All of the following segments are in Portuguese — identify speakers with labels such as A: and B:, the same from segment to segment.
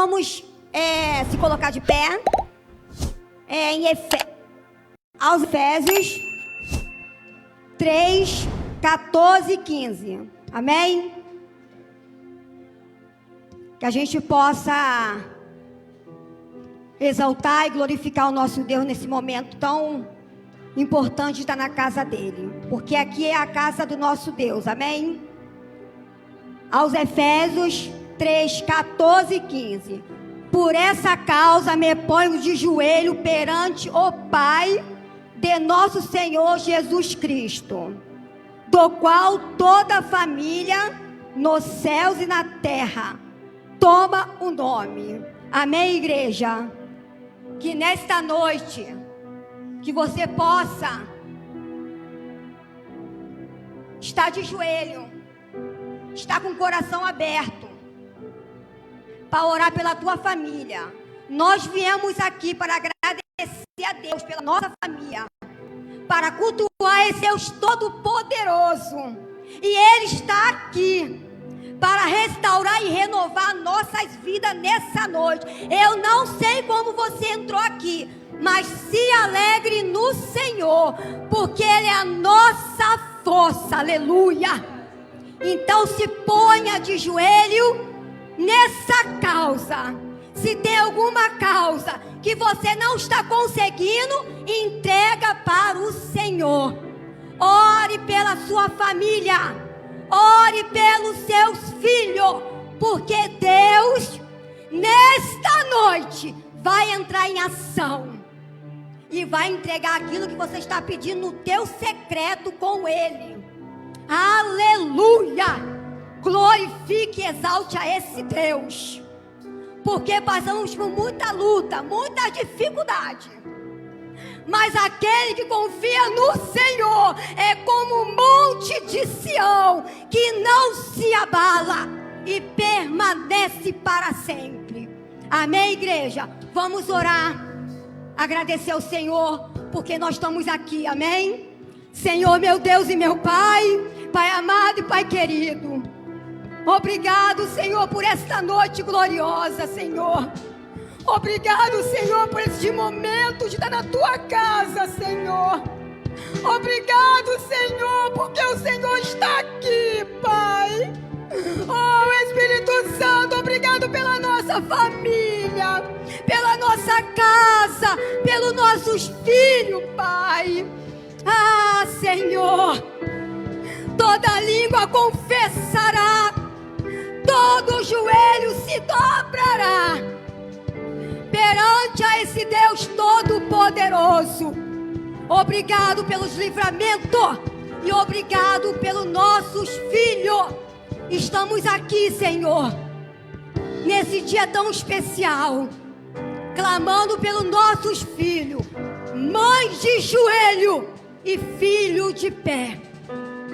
A: vamos se colocar de pé aos Efésios 3, 14 e 15. Amém? Que a gente possa exaltar e glorificar o nosso Deus nesse momento tão importante de estar na casa dele. Porque aqui é a casa do nosso Deus. Amém? Aos Efésios 3, 14 e 15. Por essa causa me ponho de joelho perante o Pai de nosso Senhor Jesus Cristo, do qual toda a família nos céus e na terra toma o nome. Amém, igreja? Que nesta noite, que você possa estar de joelho, estar com o coração aberto, para orar pela tua família. Nós viemos aqui para agradecer a Deus pela nossa família, para cultuar esse Deus todo-poderoso. E Ele está aqui para restaurar e renovar nossas vidas nessa noite. Eu não sei como você entrou aqui, mas se alegre no Senhor, porque Ele é a nossa força. Aleluia! Então se ponha de joelho nessa causa. Se tem alguma causa que você não está conseguindo, entrega para o Senhor. Ore pela sua família, ore pelos seus filhos, porque Deus nesta noite vai entrar em ação e vai entregar aquilo que você está pedindo no teu secreto com Ele. Aleluia! Glorifique e exalte a esse Deus, porque passamos por muita luta, muita dificuldade, mas aquele que confia no Senhor é como um monte de Sião, que não se abala e permanece para sempre. Amém, igreja? Vamos orar, agradecer ao Senhor, porque nós estamos aqui. Amém? Senhor, meu Deus e meu Pai, Pai amado e Pai querido, obrigado, Senhor, por esta noite gloriosa, Senhor. Obrigado, Senhor, por este momento de estar na Tua casa, Senhor. Obrigado, Senhor, porque o Senhor está aqui, Pai. Oh, Espírito Santo, obrigado pela nossa família, pela nossa casa, pelos nossos filhos, Pai. Ah, Senhor, toda língua confessará, todo joelho se dobrará perante a esse Deus todo-poderoso. Obrigado pelos livramentos e obrigado pelos nossos filhos. Estamos aqui, Senhor, nesse dia tão especial, clamando pelos nossos filhos, mães de joelho e filho de pé.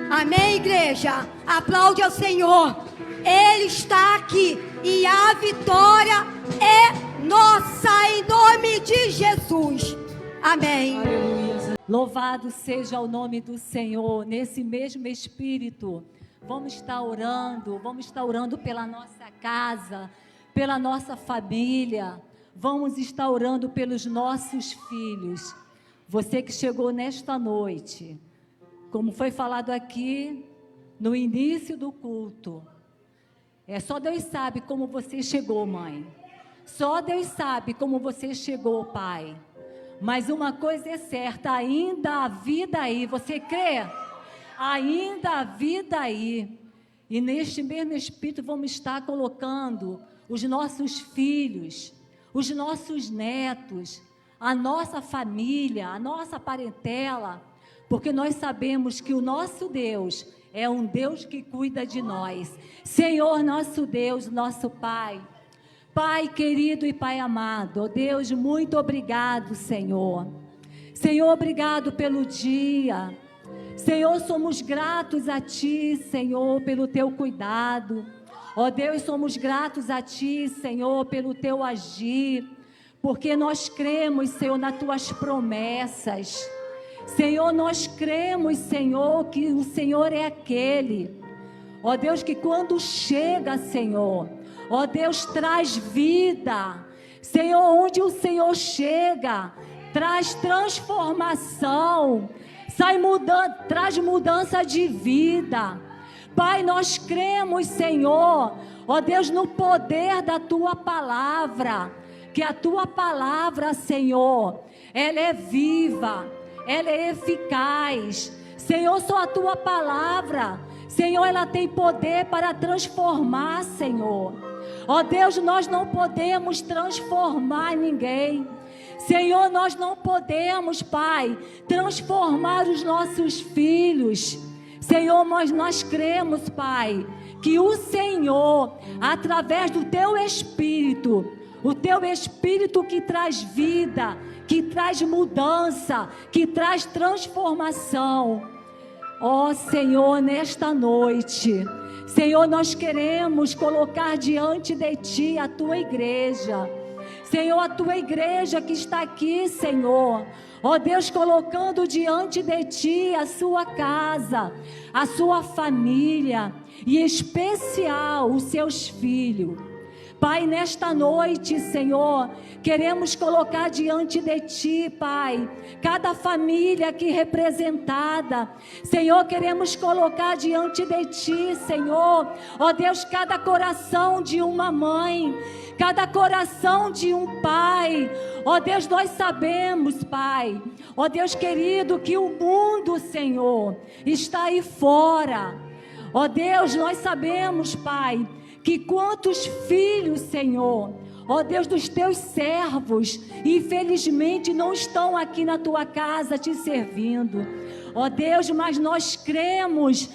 A: Amém, igreja? Aplaude ao Senhor. Ele está aqui e a vitória é nossa, em nome de Jesus. Amém.
B: Aleluia. Louvado seja o nome do Senhor. Nesse mesmo espírito, vamos estar orando pela nossa casa, pela nossa família. Vamos estar orando pelos nossos filhos. Você que chegou nesta noite, como foi falado aqui no início do culto, só Deus sabe como você chegou, mãe. Só Deus sabe como você chegou, pai. Mas uma coisa é certa, ainda há vida aí. Você crê? Ainda há vida aí. E neste mesmo espírito vamos estar colocando os nossos filhos, os nossos netos, a nossa família, a nossa parentela, porque nós sabemos que o nosso Deus é um Deus que cuida de nós. Senhor, nosso Deus, nosso Pai, Pai querido e Pai amado, ó Deus, muito obrigado, Senhor. Senhor, obrigado pelo dia. Senhor, somos gratos a Ti, Senhor, pelo Teu cuidado. Ó Deus, somos gratos a Ti, Senhor, pelo Teu agir, porque nós cremos, Senhor, nas Tuas promessas. Senhor, nós cremos, Senhor, que o Senhor é aquele, ó Deus, que quando chega, Senhor, Ó Deus, traz vida. Senhor, onde o Senhor chega, traz transformação, traz mudança de vida. Pai, nós cremos, Senhor, ó Deus, no poder da Tua palavra, que a Tua palavra, Senhor, ela é viva, ela é eficaz. Senhor, só a Tua palavra, Senhor, ela tem poder para transformar, Senhor. Ó Deus, nós não podemos transformar ninguém. Senhor, nós não podemos, Pai, transformar os nossos filhos. Senhor, mas nós cremos, Pai, que o Senhor, através do Teu Espírito, o Teu Espírito que traz vida, que traz mudança, que traz transformação. Ó Senhor, nesta noite, Senhor, nós queremos colocar diante de Ti a Tua igreja. Senhor, a Tua igreja que está aqui, Senhor. Ó Deus, colocando diante de Ti a sua casa, a sua família, e em especial os seus filhos. Pai, nesta noite, Senhor, queremos colocar diante de Ti, Pai, cada família aqui representada. Senhor, queremos colocar diante de Ti, Senhor, ó Deus, cada coração de uma mãe, cada coração de um pai. Ó Deus, nós sabemos, Pai, ó Deus querido, que o mundo, Senhor, está aí fora. Ó Deus, nós sabemos, Pai, que quantos filhos, Senhor, ó Deus, dos Teus servos, infelizmente não estão aqui na Tua casa te servindo. Ó Deus, mas nós cremos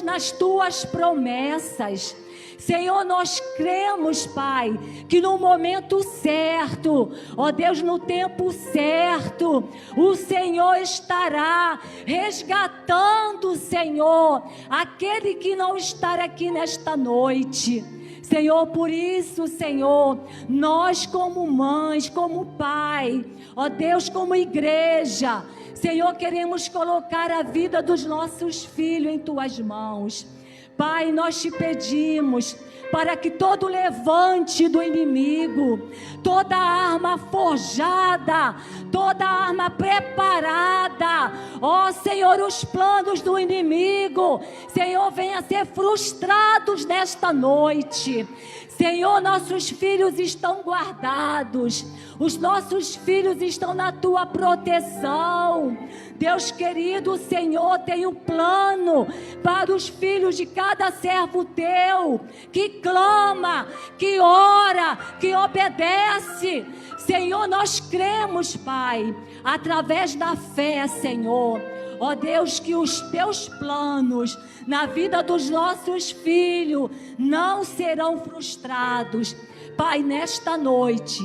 B: nas Tuas promessas. Senhor, nós cremos, Pai, que no momento certo, ó Deus, no tempo certo, o Senhor estará resgatando, Senhor, aquele que não está aqui nesta noite. Senhor, por isso, Senhor, nós como mães, como pai, ó Deus, como igreja, Senhor, queremos colocar a vida dos nossos filhos em Tuas mãos. Pai, nós Te pedimos para que todo levante do inimigo, toda arma forjada, toda arma preparada, ó Senhor, os planos do inimigo, Senhor, venha a ser frustrados nesta noite. Senhor, nossos filhos estão guardados, os nossos filhos estão na Tua proteção. Deus querido, o Senhor tem um plano para os filhos de cada servo Teu, que clama, que ora, que obedece. Senhor, nós cremos, Pai, através da fé, Senhor, ó Deus, que os Teus planos na vida dos nossos filhos não serão frustrados. Pai, nesta noite,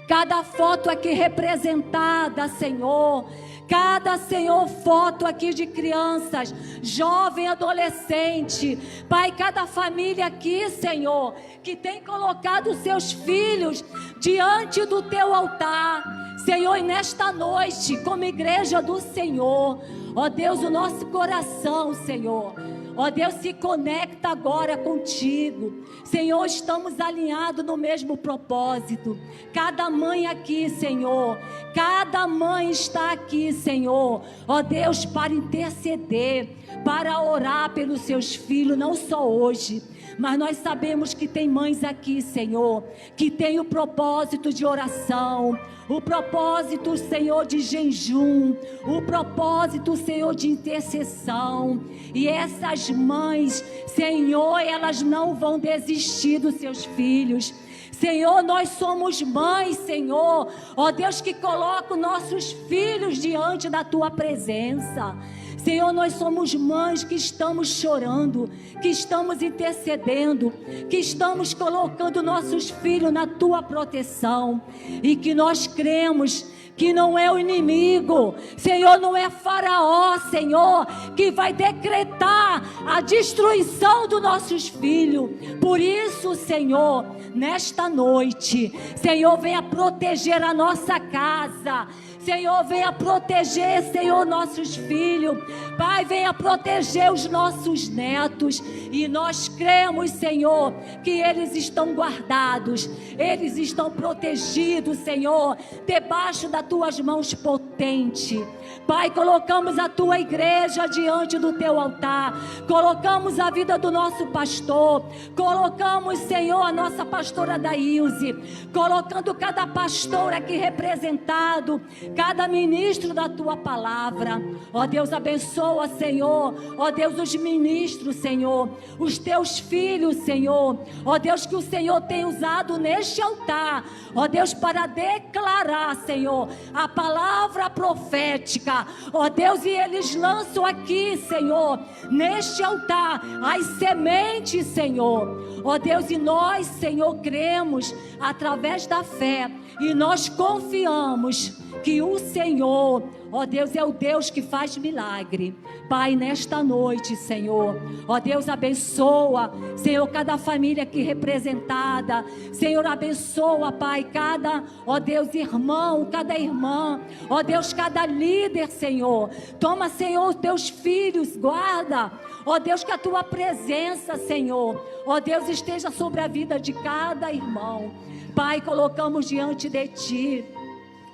B: cada foto aqui representada, Senhor, cada, Senhor, foto aqui de crianças, jovem, adolescente, Pai, cada família aqui, Senhor, que tem colocado seus filhos diante do Teu altar, Senhor, e nesta noite, como igreja do Senhor, ó Deus, o nosso coração, Senhor, ó Deus, se conecta agora contigo. Senhor, estamos alinhados no mesmo propósito. Cada mãe aqui, Senhor, cada mãe está aqui, Senhor, ó Deus, para interceder, para orar pelos seus filhos, não só hoje, mas nós sabemos que tem mães aqui, Senhor, que tem o propósito de oração, o propósito, Senhor, de jejum, o propósito, Senhor, de intercessão. E essas mães, Senhor, elas não vão desistir dos seus filhos. Senhor, nós somos mães, Senhor, ó Deus, que coloca os nossos filhos diante da Tua presença. Senhor, nós somos mães que estamos chorando, que estamos intercedendo, que estamos colocando nossos filhos na Tua proteção, e que nós cremos que não é o inimigo, Senhor, não é Faraó, Senhor, que vai decretar a destruição dos nossos filhos. Por isso, Senhor, nesta noite, Senhor, venha proteger a nossa casa. Senhor, venha proteger, Senhor, nossos filhos. Pai, venha proteger os nossos netos. E nós cremos, Senhor, que eles estão guardados, eles estão protegidos, Senhor, debaixo das tuas mãos potentes. Pai, colocamos a tua igreja diante do teu altar, colocamos a vida do nosso pastor, colocamos, Senhor, a nossa pastora Daílze, colocando cada pastor aqui representado, cada ministro da tua palavra. Ó Deus, abençoa, Senhor, ó Deus, os ministros, Senhor, os teus filhos, Senhor, ó Deus, que o Senhor tem usado neste altar, ó Deus, para declarar, Senhor, a palavra profética, ó Deus, e eles lançam aqui, Senhor, neste altar, as sementes, Senhor, ó Deus, e nós, Senhor, cremos através da fé, e nós confiamos que o Senhor, ó Deus, é o Deus que faz milagre. Pai, nesta noite, Senhor, ó Deus, abençoa, Senhor, cada família aqui representada, Senhor, abençoa, Pai, cada, ó Deus, irmão, cada irmã, ó Deus, cada líder, Senhor, toma, Senhor, os teus filhos, guarda, ó Deus, que a tua presença, Senhor, ó Deus, esteja sobre a vida de cada irmão. Pai, colocamos diante de ti,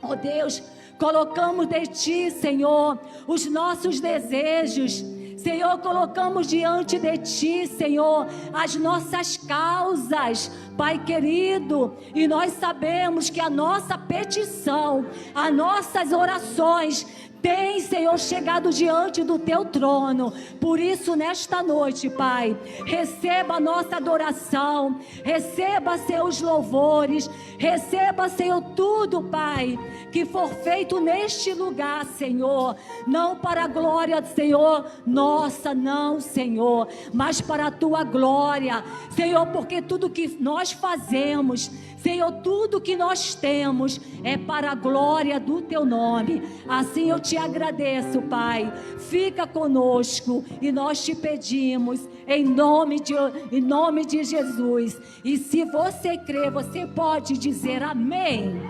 B: ó Deus, colocamos de ti, Senhor, os nossos desejos, Senhor, colocamos diante de ti, Senhor, as nossas causas, Pai querido, e nós sabemos que a nossa petição, as nossas orações tem, Senhor, chegado diante do teu trono. Por isso, nesta noite, Pai, receba a nossa adoração, receba, Senhor, os louvores, receba, Senhor, tudo, Pai, que for feito neste lugar, Senhor, não para a glória do Senhor, nossa, não, Senhor, mas para a tua glória, Senhor, porque tudo que nós fazemos, Senhor, tudo que nós temos é para a glória do teu nome. Assim eu te agradeço, Pai. Fica conosco e nós te pedimos em nome de Jesus. E se você crê, você pode dizer amém.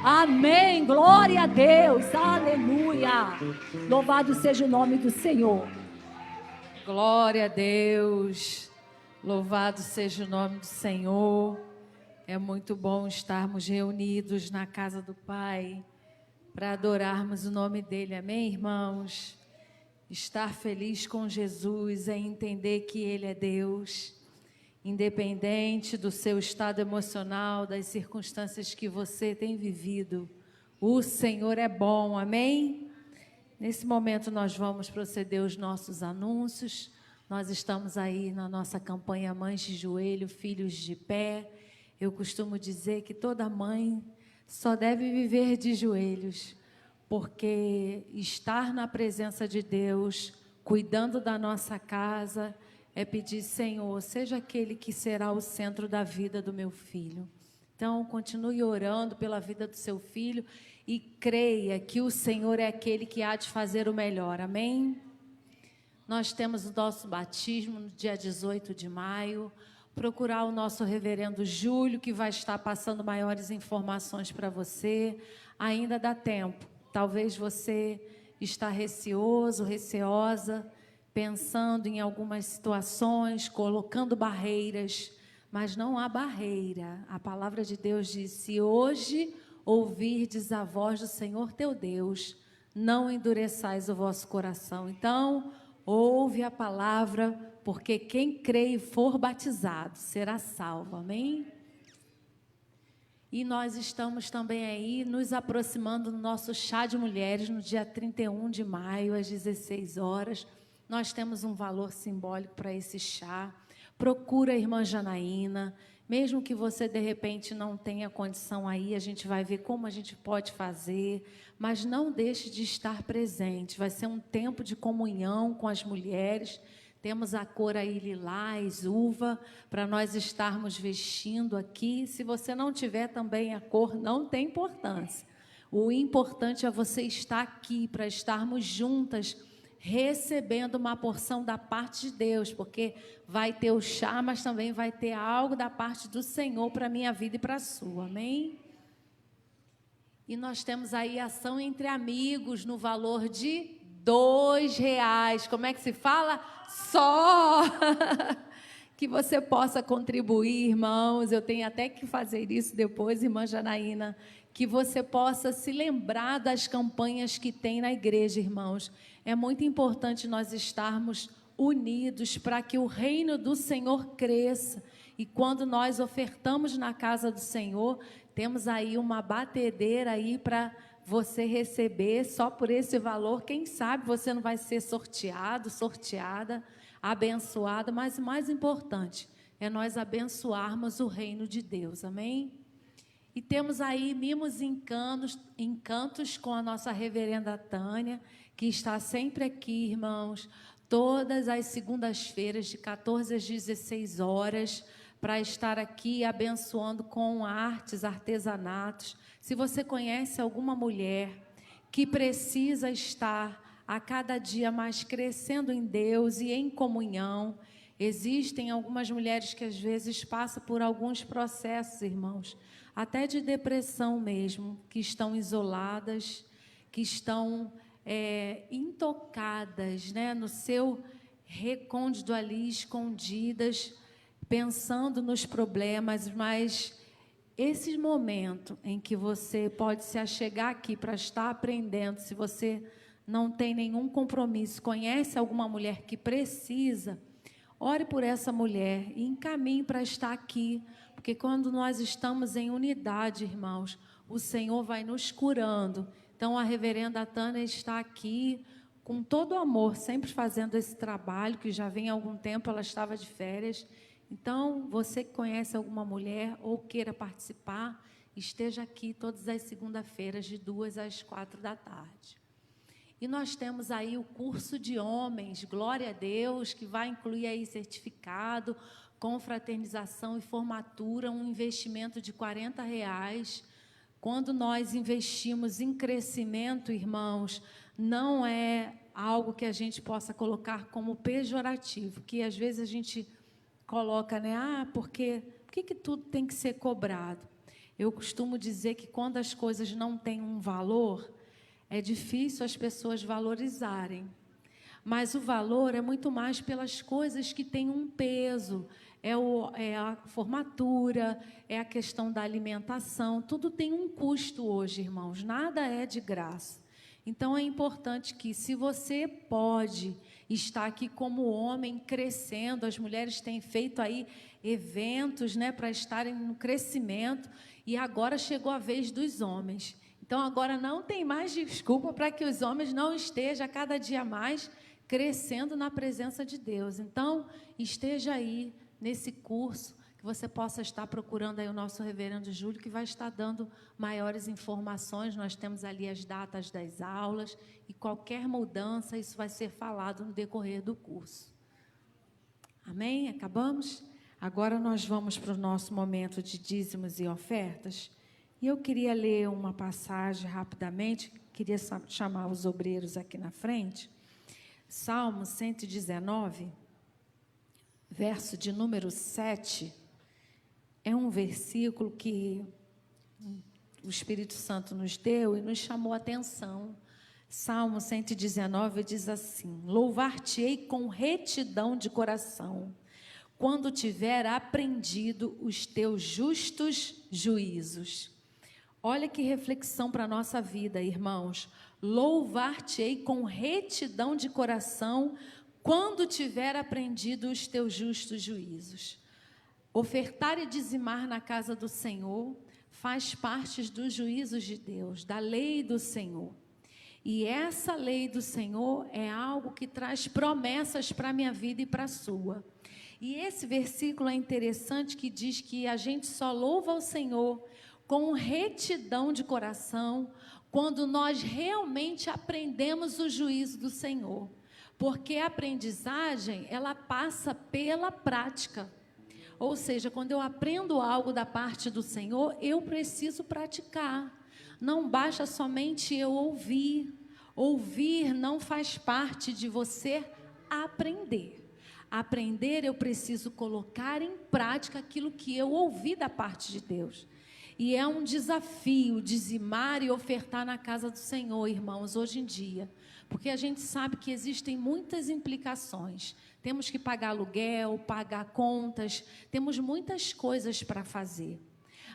B: Amém. Glória a Deus. Aleluia. Louvado seja o nome do Senhor.
C: Glória a Deus. Louvado seja o nome do Senhor. É muito bom estarmos reunidos na casa do Pai para adorarmos o nome dEle, amém, irmãos? Estar feliz com Jesus é entender que Ele é Deus, independente do seu estado emocional, das circunstâncias que você tem vivido, o Senhor é bom, amém? Nesse momento nós vamos proceder aos nossos anúncios. Nós estamos aí na nossa campanha Mães de Joelho, Filhos de Pé. Eu costumo dizer que toda mãe só deve viver de joelhos, porque estar na presença de Deus, cuidando da nossa casa, é pedir, Senhor, seja aquele que será o centro da vida do meu filho. Então, continue orando pela vida do seu filho e creia que o Senhor é aquele que há de fazer o melhor, amém? Nós temos o nosso batismo no dia 18 de maio, procurar o nosso reverendo Júlio, que vai estar passando maiores informações para você. Ainda dá tempo. Talvez você está receoso, receosa, pensando em algumas situações, colocando barreiras, mas não há barreira. A palavra de Deus diz: se hoje ouvirdes a voz do Senhor teu Deus, não endureçais o vosso coração. Então, ouve a palavra, porque quem crê e for batizado será salvo, amém? E nós estamos também aí nos aproximando do nosso chá de mulheres no dia 31 de maio, às 16 horas. Nós temos um valor simbólico para esse chá. Procura a irmã Janaína, mesmo que você de repente não tenha condição aí, a gente vai ver como a gente pode fazer, mas não deixe de estar presente. Vai ser um tempo de comunhão com as mulheres. Temos a cor aí lilás, uva, para nós estarmos vestindo aqui. Se você não tiver também a cor, não tem importância. O importante é você estar aqui, para estarmos juntas, recebendo uma porção da parte de Deus, porque vai ter o chá, mas também vai ter algo da parte do Senhor para a minha vida e para a sua, amém? E nós temos aí ação entre amigos no valor de R$2. Como é que se fala? Só! Que você possa contribuir, irmãos. Eu tenho até que fazer isso depois, irmã Janaína. Que você possa se lembrar das campanhas que tem na igreja, irmãos. É muito importante nós estarmos unidos para que o reino do Senhor cresça. E quando nós ofertamos na casa do Senhor, temos aí uma batedeira aí para você receber só por esse valor. Quem sabe você não vai ser sorteado, sorteada, abençoada, mas o mais importante é nós abençoarmos o reino de Deus, amém? E temos aí mimos e encantos com a nossa reverenda Tânia, que está sempre aqui, irmãos, todas as segundas-feiras, de 14 às 16 horas, para estar aqui abençoando com artes, artesanatos. Se você conhece alguma mulher que precisa estar a cada dia mais crescendo em Deus e em comunhão, existem algumas mulheres que às vezes passam por alguns processos, irmãos, até de depressão mesmo, que estão isoladas, que estão intocadas, né, no seu recôndito ali, escondidas, pensando nos problemas, mas esse momento em que você pode se achegar aqui para estar aprendendo, se você não tem nenhum compromisso, conhece alguma mulher que precisa, ore por essa mulher e encaminhe para estar aqui, porque quando nós estamos em unidade, irmãos, o Senhor vai nos curando. Então, a reverenda Tânia está aqui com todo o amor, sempre fazendo esse trabalho, que já vem há algum tempo, ela estava de férias. Então, você que conhece alguma mulher ou queira participar, esteja aqui todas as segundas-feiras, de 2 às 4 da tarde. E nós temos aí o curso de homens, glória a Deus, que vai incluir aí certificado, confraternização e formatura, um investimento de R$40. Quando nós investimos em crescimento, irmãos, não é algo que a gente possa colocar como pejorativo, que às vezes a gente coloca, né? Por que tudo tem que ser cobrado? Eu costumo dizer que quando as coisas não têm um valor, é difícil as pessoas valorizarem. Mas o valor é muito mais pelas coisas que têm um peso. É a formatura, é a questão da alimentação. Tudo tem um custo hoje, irmãos. Nada é de graça. Então, é importante que, se você pode estar aqui como homem crescendo, as mulheres têm feito aí eventos, né, para estarem no crescimento, e agora chegou a vez dos homens. Então, agora não tem mais desculpa para que os homens não estejam a cada dia mais crescendo na presença de Deus. Então, esteja aí nesse curso, que você possa estar procurando aí o nosso reverendo Júlio, que vai estar dando maiores informações. Nós temos ali as datas das aulas, e qualquer mudança, isso vai ser falado no decorrer do curso. Amém? Acabamos? Agora nós vamos para o nosso momento de dízimos e ofertas. E eu queria ler uma passagem rapidamente, queria chamar os obreiros aqui na frente. Salmo 119, verso de número 7, é um versículo que o Espírito Santo nos deu e nos chamou a atenção. Salmo 119 diz assim: louvar-te-ei com retidão de coração, quando tiver aprendido os teus justos juízos. Olha que reflexão para a nossa vida, irmãos. Louvar-te-ei com retidão de coração, quando tiver aprendido os teus justos juízos. Ofertar e dizimar na casa do Senhor faz parte dos juízos de Deus, da lei do Senhor. E essa lei do Senhor é algo que traz promessas para a minha vida e para a sua. E esse versículo é interessante, que diz que a gente só louva ao Senhor com retidão de coração, quando nós realmente aprendemos o juízo do Senhor. Porque a aprendizagem, ela passa pela prática. Ou seja, quando eu aprendo algo da parte do Senhor, eu preciso praticar. Não basta somente eu ouvir. Ouvir não faz parte de você aprender. Aprender, eu preciso colocar em prática aquilo que eu ouvi da parte de Deus. E é um desafio dizimar e ofertar na casa do Senhor, irmãos, hoje em dia. Porque a gente sabe que existem muitas implicações. Temos que pagar aluguel, pagar contas, temos muitas coisas para fazer.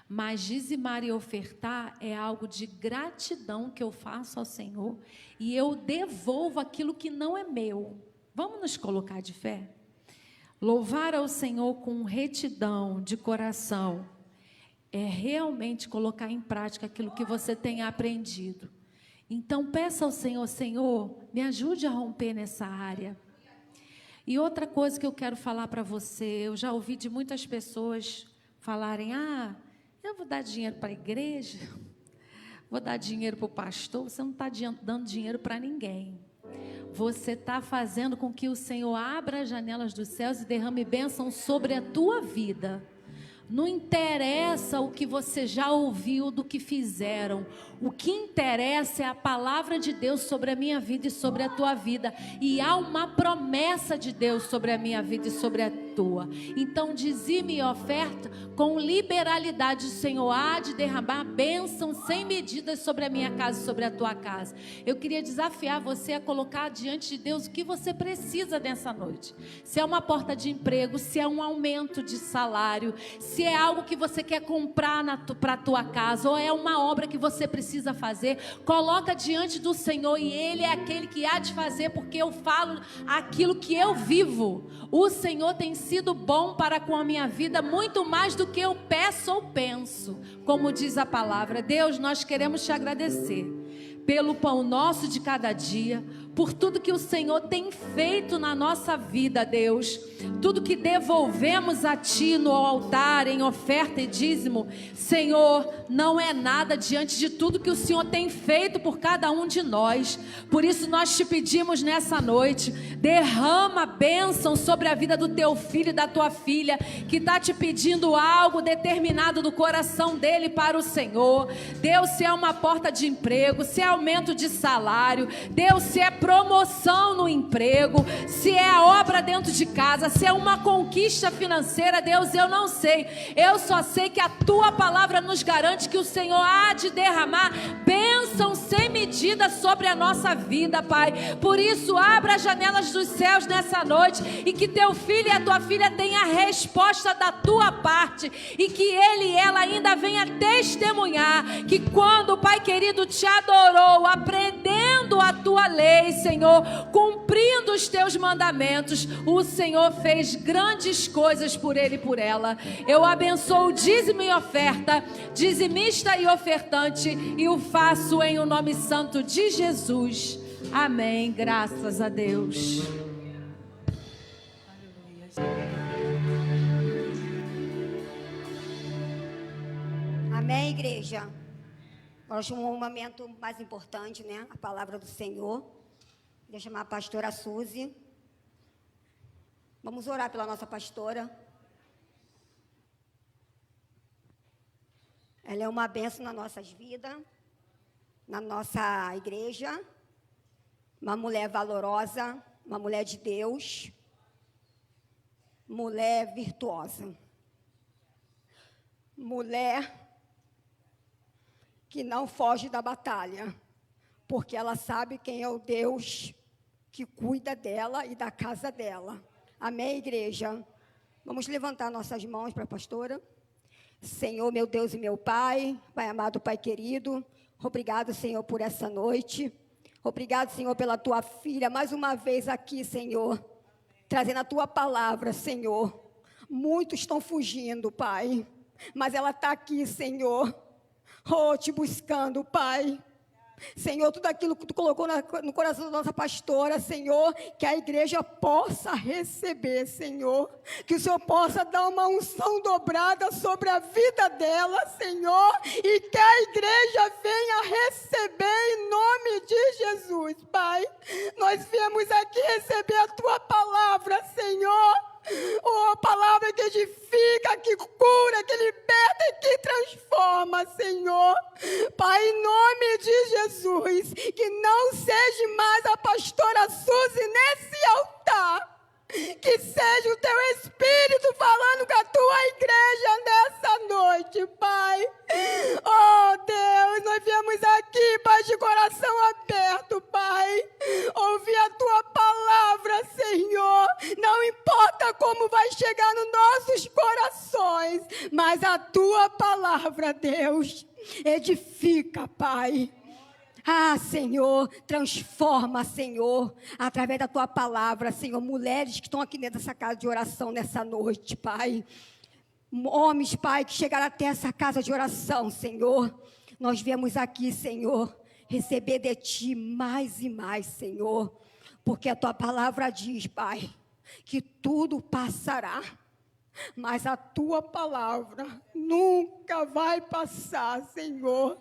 C: Mas dizimar e ofertar é algo de gratidão que eu faço ao Senhor e eu devolvo aquilo que não é meu. Vamos nos colocar de fé? Louvar ao Senhor com retidão de coração é realmente colocar em prática aquilo que você tem aprendido. Então peça ao Senhor: Senhor, me ajude a romper nessa área. E outra coisa que eu quero falar para você, eu já ouvi de muitas pessoas falarem: eu vou dar dinheiro para a igreja, vou dar dinheiro para o pastor. Você não está dando dinheiro para ninguém. Você está fazendo com que o Senhor abra as janelas dos céus e derrame bênção sobre a tua vida. Não interessa o que você já ouviu do que fizeram. O que interessa é a palavra de Deus sobre a minha vida e sobre a tua vida. E há uma promessa de Deus sobre a minha vida e sobre a tua. Então dizime e oferta com liberalidade. O Senhor há de derramar bênção sem medidas sobre a minha casa e sobre a tua casa. Eu queria desafiar você a colocar diante de Deus o que você precisa nessa noite. Se é uma porta de emprego, se é um aumento de salário, se é algo que você quer comprar para a tua casa, ou é uma obra que você precisa fazer, coloca diante do Senhor e Ele é aquele que há de fazer, porque eu falo aquilo que eu vivo. O Senhor tem sido bom para com a minha vida, muito mais do que eu peço ou penso, como diz a palavra. Deus, nós queremos te agradecer pelo pão nosso de cada dia, por tudo que o Senhor tem feito na nossa vida, Deus. Tudo que devolvemos a Ti no altar, em oferta e dízimo, Senhor, não é nada diante de tudo que o Senhor tem feito por cada um de nós. Por isso nós te pedimos nessa noite, derrama bênção sobre a vida do teu filho e da tua filha, que está te pedindo algo determinado do coração dele para o Senhor. Deus, se é uma porta de emprego, se é aumento de salário, Deus, se é promoção no emprego, se é a obra dentro de casa, se é uma conquista financeira, Deus, eu não sei. Eu só sei que a tua palavra nos garante que o Senhor há de derramar bênção sem medida sobre a nossa vida, Pai. Por isso, abra as janelas dos céus nessa noite e que teu filho e a tua filha tenham a resposta da tua parte e que ele e ela ainda venha testemunhar que quando o Pai querido te adorou, aprendendo a tua lei, Senhor, cumprindo os teus mandamentos, o Senhor fez grandes coisas por ele e por ela. Eu abençoo o dízimo e oferta, dizimista e ofertante, e o faço em o nome santo de Jesus. Amém. Graças a Deus.
A: Amém, igreja. Agora um momento mais importante, né? A palavra do Senhor. Vou chamar a pastora Suzy. Vamos orar pela nossa pastora. Ela é uma bênção nas nossas vidas, na nossa igreja. Uma mulher valorosa, uma mulher de Deus, mulher virtuosa. Mulher que não foge da batalha, porque ela sabe quem é o Deus que cuida dela e da casa dela. Amém, igreja? Vamos levantar nossas mãos para a pastora. Senhor, meu Deus e meu Pai, Pai amado, Pai querido, obrigado, Senhor, por essa noite. Obrigado, Senhor, pela tua filha, mais uma vez aqui, Senhor, trazendo a tua palavra, Senhor. Muitos estão fugindo, Pai, mas ela está aqui, Senhor, te buscando, Pai. Senhor, tudo aquilo que tu colocou no coração da nossa pastora, Senhor, que a igreja possa receber, Senhor, que o Senhor possa dar uma unção dobrada sobre a vida dela, Senhor, e que a igreja venha receber em nome de Jesus, Pai. Nós viemos aqui receber a tua palavra, Senhor. Oh, palavra que edifica, que cura, que liberta e que transforma, Senhor. Pai, em nome de Jesus, que não seja mais a pastora Suzy nesse altar, que seja o teu Espírito falando com a tua igreja nessa noite, Pai. trabalhar nos nossos corações, mas a tua palavra, Deus, edifica, Pai. Ah, Senhor, transforma, Senhor, através da tua palavra, Senhor, mulheres que estão aqui dentro dessa casa de oração nessa noite, Pai. Homens, Pai, que chegaram até essa casa de oração, Senhor. Nós viemos aqui, Senhor, receber de Ti mais e mais, Senhor. Porque a tua palavra diz, Pai, que tudo passará. Mas a tua palavra nunca vai passar, Senhor.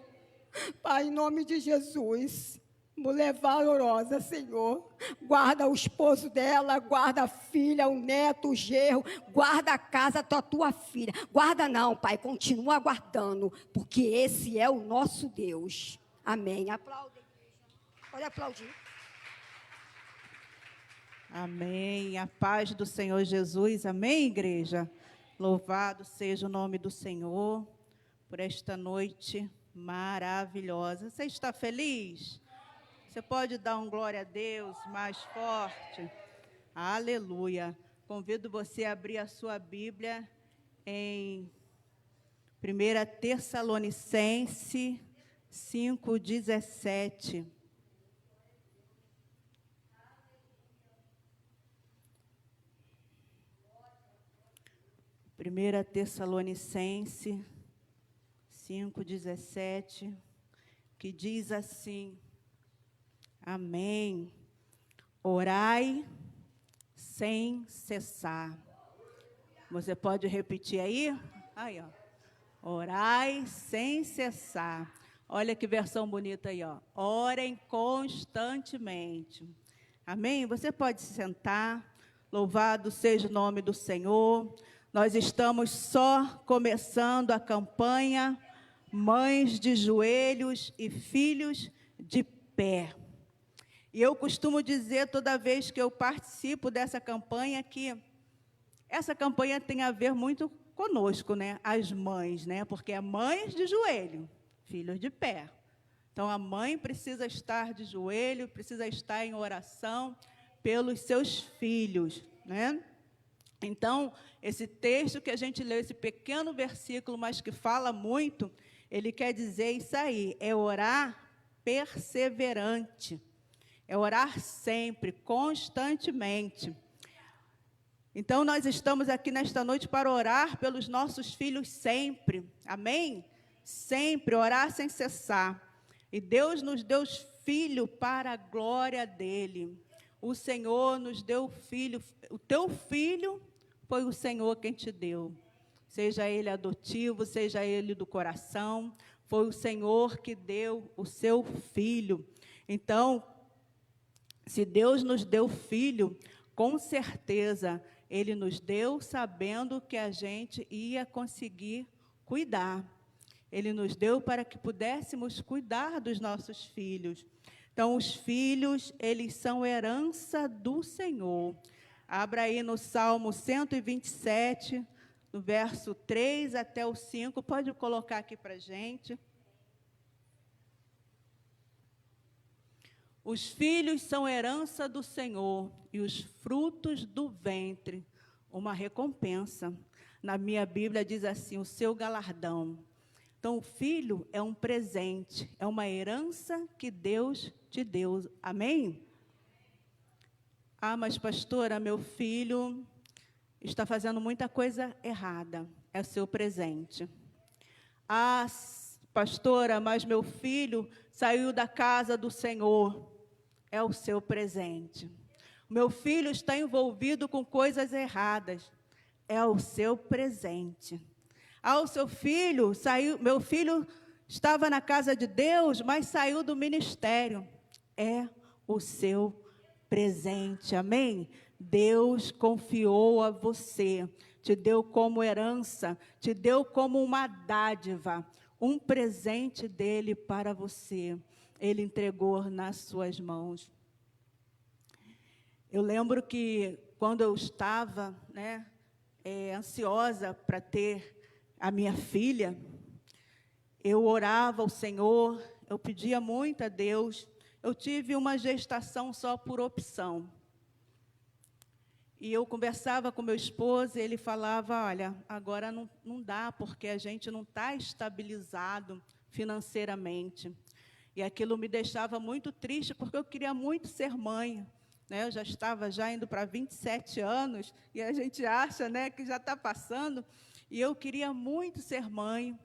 A: Pai, em nome de Jesus, mulher valorosa, Senhor, guarda o esposo dela, guarda a filha, o neto, o genro, guarda a casa da tua filha. Guarda não, Pai, continua guardando, porque esse é o nosso Deus. Amém. Aplauda, igreja. Pode aplaudir.
D: Amém. A paz do Senhor Jesus. Amém, igreja? Louvado seja o nome do Senhor por esta noite maravilhosa. Você está feliz? Você pode dar um glória a Deus mais forte? Aleluia. Convido você a abrir a sua Bíblia em 1 Tessalonicenses 5:17. 1 Tessalonicenses 5:17, que diz assim: Amém. Orai sem cessar. Você pode repetir aí? Aí, ó. Orai sem cessar. Olha que versão bonita aí, ó. Orem constantemente. Amém? Você pode se sentar. Louvado seja o nome do Senhor. Nós estamos só começando a campanha Mães de Joelhos e Filhos de Pé. E eu costumo dizer toda vez que eu participo dessa campanha que essa campanha tem a ver muito conosco, né? As mães, né? Porque é mães de joelho, filhos de pé. Então a mãe precisa estar de joelho, precisa estar em oração pelos seus filhos, né? Então, esse texto que a gente leu, esse pequeno versículo, mas que fala muito, ele quer dizer isso aí, é orar perseverante, é orar sempre, constantemente. Então, nós estamos aqui nesta noite para orar pelos nossos filhos sempre, amém? Sempre, orar sem cessar. E Deus nos deu filho para a glória dele. O Senhor nos deu filho, o teu filho foi o Senhor quem te deu. Seja ele adotivo, seja ele do coração, foi o Senhor que deu o seu filho. Então, se Deus nos deu filho, com certeza Ele nos deu sabendo que a gente ia conseguir cuidar. Ele nos deu para que pudéssemos cuidar dos nossos filhos. Então, os filhos, eles são herança do Senhor. Abra aí no Salmo 127, do verso 3 até o 5. Pode colocar aqui para a gente. Os filhos são herança do Senhor e os frutos do ventre, uma recompensa. Na minha Bíblia diz assim, o seu galardão. Então, o filho é um presente, é uma herança que Deus te deu. Amém? Ah, mas pastora, meu filho está fazendo muita coisa errada. É o seu presente. Ah, pastora, mas meu filho saiu da casa do Senhor. É o seu presente. Meu filho está envolvido com coisas erradas. É o seu presente. Ah, o seu filho saiu, meu filho estava na casa de Deus, mas saiu do ministério. É o seu presente, amém? Deus confiou a você, te deu como herança, te deu como uma dádiva, um presente dele para você. Ele entregou nas suas mãos. Eu lembro que quando eu estava, ansiosa para ter a minha filha, eu orava ao Senhor, eu pedia muito a Deus. Eu tive uma gestação só por opção. E eu conversava com meu esposo, e ele falava, olha, agora não dá, porque a gente não está estabilizado financeiramente. E aquilo me deixava muito triste, porque eu queria muito ser mãe. Né? Eu já estava indo para 27 anos, e a gente acha, né, que já está passando, e eu queria muito ser mãe.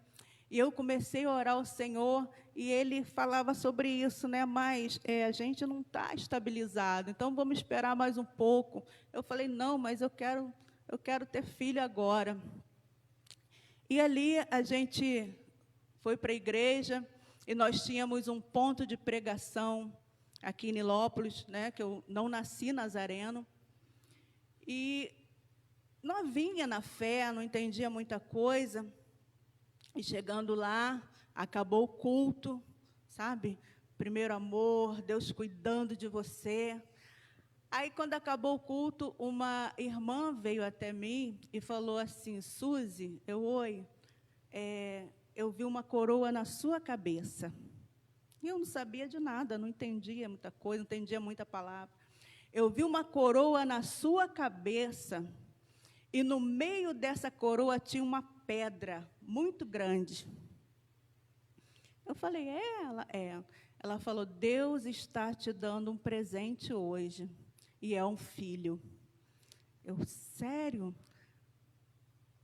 D: E eu comecei a orar ao Senhor, e Ele falava sobre isso, né? Mas a gente não está estabilizado, então vamos esperar mais um pouco. Eu falei, não, mas eu quero ter filho agora. E ali a gente foi para a igreja, e nós tínhamos um ponto de pregação aqui em Nilópolis, né? Que eu não nasci nazareno. E novinha na fé, não entendia muita coisa. E chegando lá, acabou o culto, sabe? Primeiro amor, Deus cuidando de você. Aí, quando acabou o culto, uma irmã veio até mim e falou assim, Suzy, eu vi uma coroa na sua cabeça. E eu não sabia de nada, não entendia muita coisa, não entendia muita palavra. Eu vi uma coroa na sua cabeça, e no meio dessa coroa tinha uma pedra muito grande. Eu falei, ela? Ela falou, Deus está te dando um presente hoje, e é um filho. Eu, sério?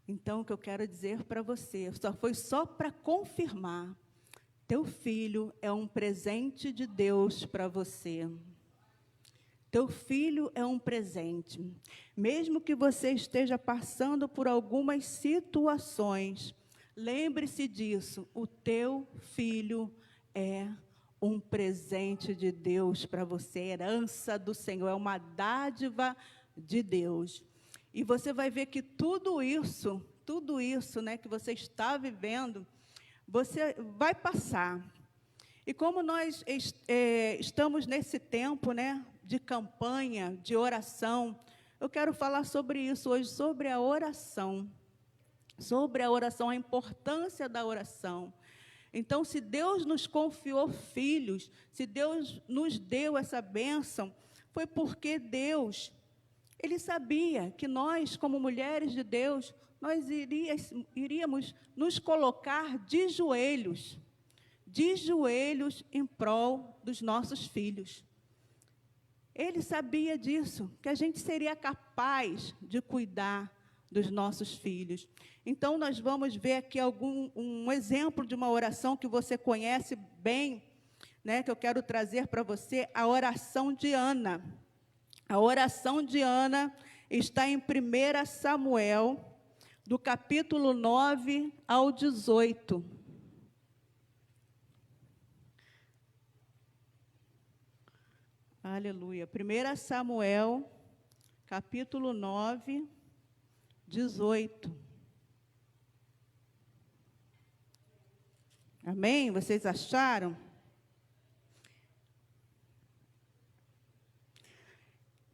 D: Então, o que eu quero dizer para você, foi só para confirmar, teu filho é um presente de Deus para você. Teu filho é um presente. Mesmo que você esteja passando por algumas situações, lembre-se disso, o teu filho é um presente de Deus para você, herança do Senhor, é uma dádiva de Deus. E você vai ver que tudo isso, né, que você está vivendo, você vai passar. E como nós estamos nesse tempo, né, de campanha, de oração, eu quero falar sobre isso hoje, sobre a oração, a importância da oração. Então, se Deus nos confiou filhos, se Deus nos deu essa bênção, foi porque Deus, Ele sabia que nós, como mulheres de Deus, nós iríamos nos colocar de joelhos em prol dos nossos filhos. Ele sabia disso, que a gente seria capaz de cuidar dos nossos filhos. Então, nós vamos ver aqui um exemplo de uma oração que você conhece bem, né, que eu quero trazer para você, a oração de Ana. A oração de Ana está em 1 Samuel, do capítulo 9 ao 18. Aleluia. 1 Samuel, capítulo 9, 18. Amém? Vocês acharam?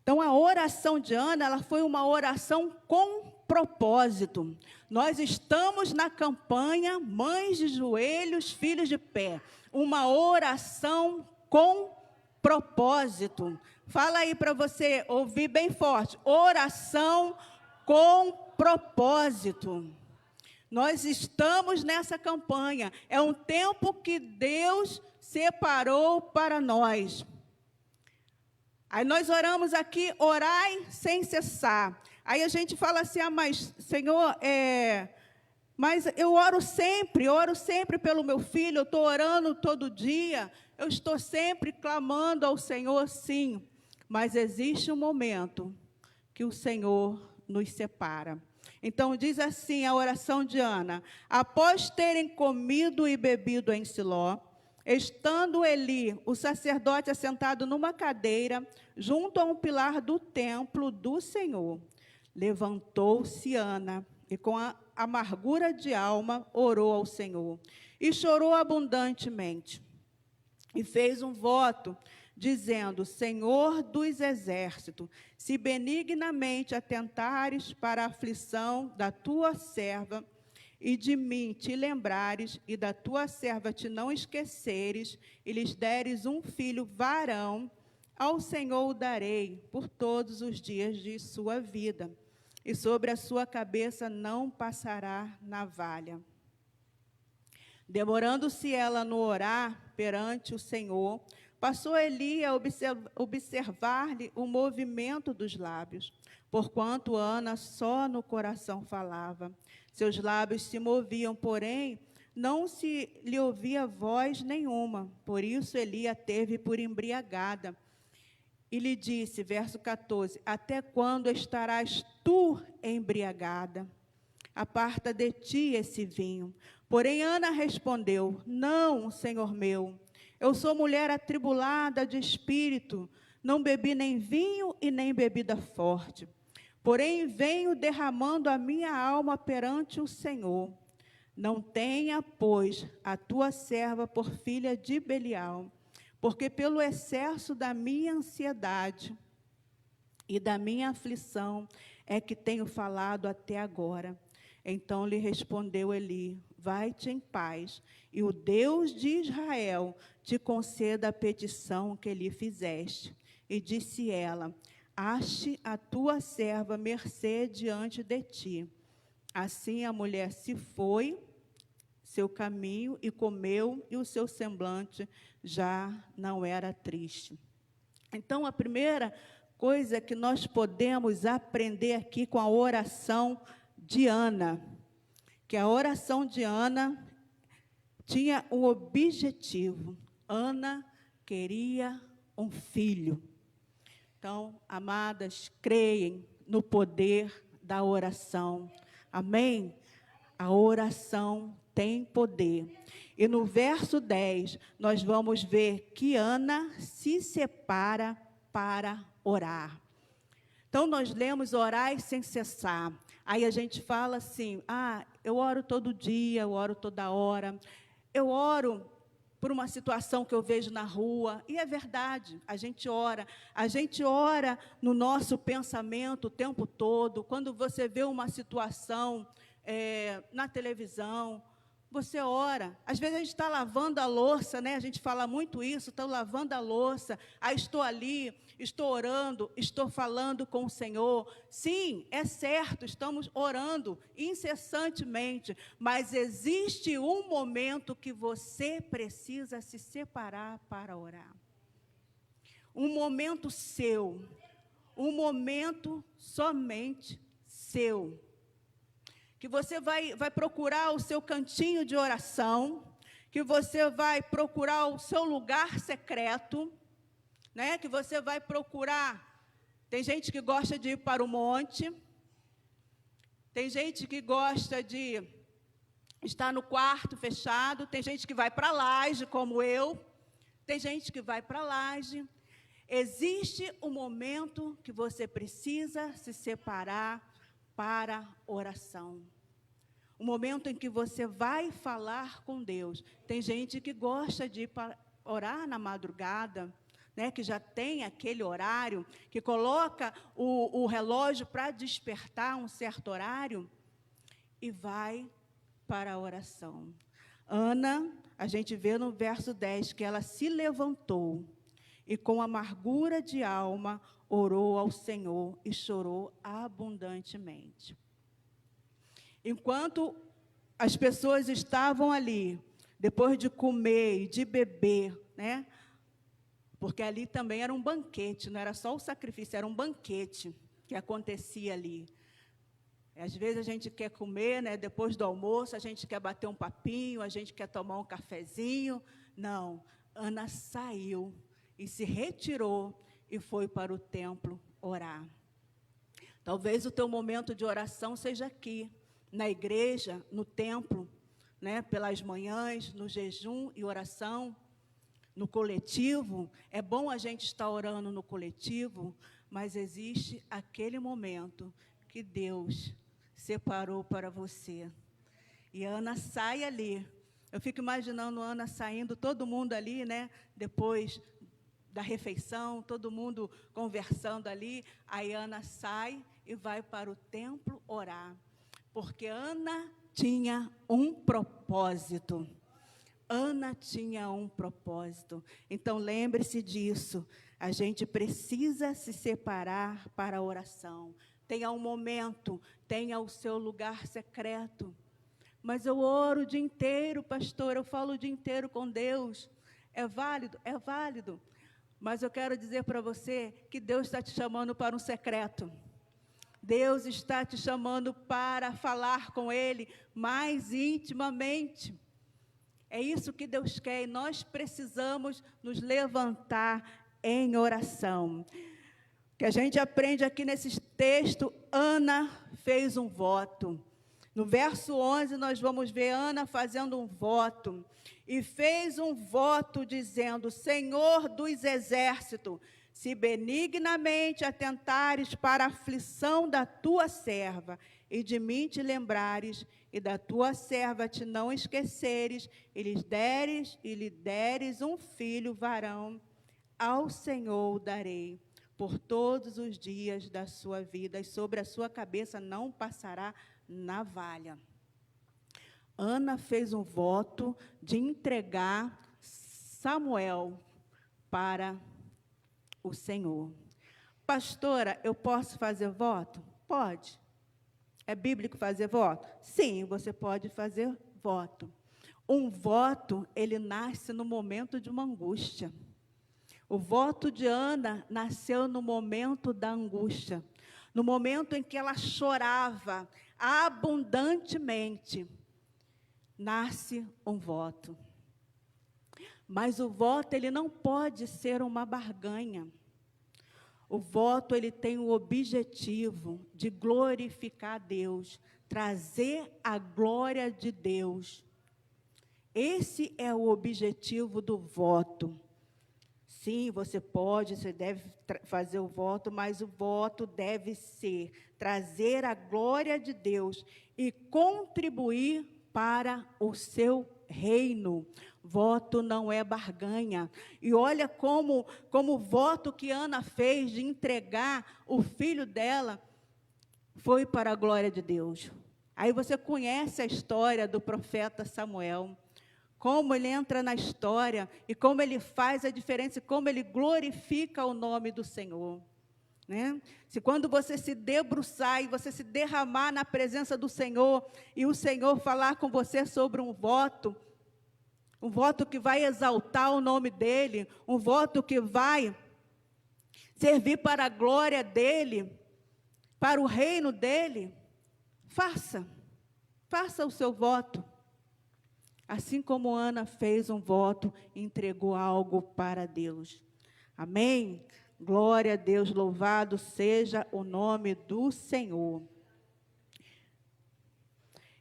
D: Então, a oração de Ana, ela foi uma oração com propósito. Nós estamos na campanha Mães de Joelhos, Filhos de Pé. Uma oração com propósito. Fala aí para você ouvir bem forte. Oração com propósito. Nós estamos nessa campanha. É um tempo que Deus separou para nós. Aí nós oramos aqui, orai sem cessar. Aí a gente fala assim, mas Senhor, mas eu oro sempre pelo meu filho, eu estou orando todo dia, eu estou sempre clamando ao Senhor, sim. Mas existe um momento que o Senhor nos separa. Então, diz assim a oração de Ana: após terem comido e bebido em Siló, estando Eli, o sacerdote, assentado numa cadeira, junto a um pilar do templo do Senhor, levantou-se Ana, e com a amargura de alma, orou ao Senhor, e chorou abundantemente, e fez um voto, dizendo: Senhor dos exércitos, se benignamente atentares para a aflição da tua serva, e de mim te lembrares, e da tua serva te não esqueceres, e lhes deres um filho varão, ao Senhor o darei por todos os dias de sua vida, e sobre a sua cabeça não passará navalha. Demorando-se ela no orar perante o Senhor, passou Eli a observar-lhe o movimento dos lábios, porquanto Ana só no coração falava. Seus lábios se moviam, porém, não se lhe ouvia voz nenhuma. Por isso Eli a teve por embriagada. E lhe disse, verso 14, até quando estarás tu embriagada? Aparta de ti esse vinho. Porém Ana respondeu, não, Senhor meu, eu sou mulher atribulada de espírito, não bebi nem vinho e nem bebida forte. Porém venho derramando a minha alma perante o Senhor. Não tenha, pois, a tua serva por filha de Belial, porque pelo excesso da minha ansiedade e da minha aflição é que tenho falado até agora. Então lhe respondeu Eli, vai-te em paz, e o Deus de Israel te conceda a petição que lhe fizeste. E disse ela, ache a tua serva mercê diante de ti. Assim a mulher se foi, seu caminho, e comeu, e o seu semblante já não era triste. Então, a primeira coisa que nós podemos aprender aqui com a oração de Ana, que a oração de Ana tinha um objetivo. Ana queria um filho. Então, amadas, creem no poder da oração. Amém? A oração tem poder. E no verso 10, nós vamos ver que Ana se separa para orar. Então, nós lemos orai sem cessar. Aí a gente fala assim, eu oro todo dia, eu oro toda hora. Eu oro por uma situação que eu vejo na rua. E é verdade, a gente ora. A gente ora no nosso pensamento o tempo todo. Quando você vê uma situação na televisão, você ora. Às vezes a gente está lavando a louça, né? A gente fala muito isso, estou lavando a louça, aí estou ali, estou orando, estou falando com o Senhor. Sim, é certo, estamos orando incessantemente, mas existe um momento que você precisa se separar para orar. Um momento seu, um momento somente seu. Que você vai procurar o seu cantinho de oração, que você vai procurar o seu lugar secreto, né? Que você vai procurar. Tem gente que gosta de ir para o monte, tem gente que gosta de estar no quarto fechado, tem gente que vai para a laje, como eu, tem gente que vai para a laje. Existe um momento que você precisa se separar para oração. O momento em que você vai falar com Deus. Tem gente que gosta de ir para orar na madrugada, né, que já tem aquele horário, que coloca o relógio para despertar um certo horário e vai para a oração. Ana, a gente vê no verso 10 que ela se levantou e com amargura de alma orou ao Senhor e chorou abundantemente. Enquanto as pessoas estavam ali, depois de comer e de beber, né? Porque ali também era um banquete, não era só o sacrifício, era um banquete que acontecia ali. Às vezes a gente quer comer, né? Depois do almoço, a gente quer bater um papinho, a gente quer tomar um cafezinho. Não, Ana saiu e se retirou e foi para o templo orar. Talvez o teu momento de oração seja aqui, na igreja, no templo, né, pelas manhãs, no jejum e oração, no coletivo. É bom a gente estar orando no coletivo, mas existe aquele momento que Deus separou para você. E a Ana sai ali. Eu fico imaginando a Ana saindo, todo mundo ali, né, depois da refeição, todo mundo conversando ali. Aí Ana sai e vai para o templo orar. Porque Ana tinha um propósito. Ana tinha um propósito. Então, lembre-se disso. A gente precisa se separar para a oração. Tenha um momento, tenha o seu lugar secreto. Mas eu oro o dia inteiro, pastor, eu falo o dia inteiro com Deus. É válido? É válido. Mas eu quero dizer para você que Deus está te chamando para um secreto. Deus está te chamando para falar com Ele mais intimamente. É isso que Deus quer e nós precisamos nos levantar em oração. O que a gente aprende aqui nesse texto, Ana fez um voto. No verso 11 nós vamos ver Ana fazendo um voto. E fez um voto dizendo: Senhor dos exércitos, se benignamente atentares para a aflição da tua serva, e de mim te lembrares, e da tua serva te não esqueceres, e lhe deres um filho varão, ao Senhor o darei por todos os dias da sua vida, e sobre a sua cabeça não passará navalha. Ana fez um voto de entregar Samuel para o Senhor. Pastora, eu posso fazer voto? Pode. É bíblico fazer voto? Sim, você pode fazer voto. Um voto, ele nasce no momento de uma angústia. O voto de Ana nasceu no momento da angústia, no momento em que ela chorava abundantemente. Nasce um voto. Mas o voto, ele não pode ser uma barganha. O voto, ele tem o objetivo de glorificar a Deus, trazer a glória de Deus. Esse é o objetivo do voto. Sim, você deve fazer o voto, mas o voto deve ser trazer a glória de Deus e contribuir para o seu reino. Voto não é barganha. E olha como o voto que Ana fez de entregar o filho dela foi para a glória de Deus. Aí você conhece a história do profeta Samuel, como ele entra na história e como ele faz a diferença, e como ele glorifica o nome do Senhor. Né? Se quando você se debruçar e você se derramar na presença do Senhor, e o Senhor falar com você sobre um voto que vai exaltar o nome dEle, um voto que vai servir para a glória dEle, para o reino dEle, faça o seu voto. Assim como Ana fez um voto e entregou algo para Deus. Amém? Glória a Deus, louvado seja o nome do Senhor.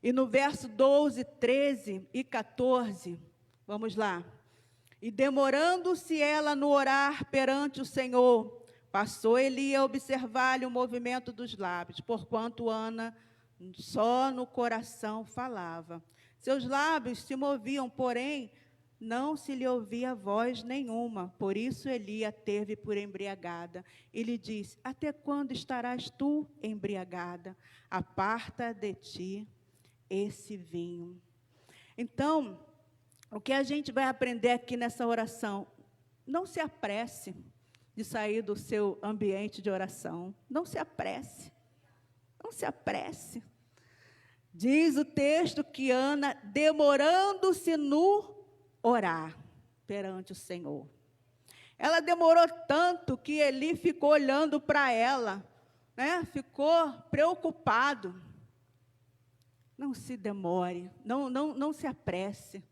D: E no verso 12, 13 e 14, vamos lá. E demorando-se ela no orar perante o Senhor, passou Eli a observar-lhe o movimento dos lábios, porquanto Ana só no coração falava. Seus lábios se moviam, porém, não se lhe ouvia voz nenhuma. Por isso Eli a teve por embriagada. E lhe disse: até quando estarás tu embriagada? Aparta de ti esse vinho. Então, o que a gente vai aprender aqui nessa oração? Não se apresse de sair do seu ambiente de oração. Não se apresse. Não se apresse. Diz o texto que Ana, demorando-se no orar perante o Senhor. Ela demorou tanto que Eli ficou olhando para ela, né? Ficou preocupado. Não se demore, não se apresse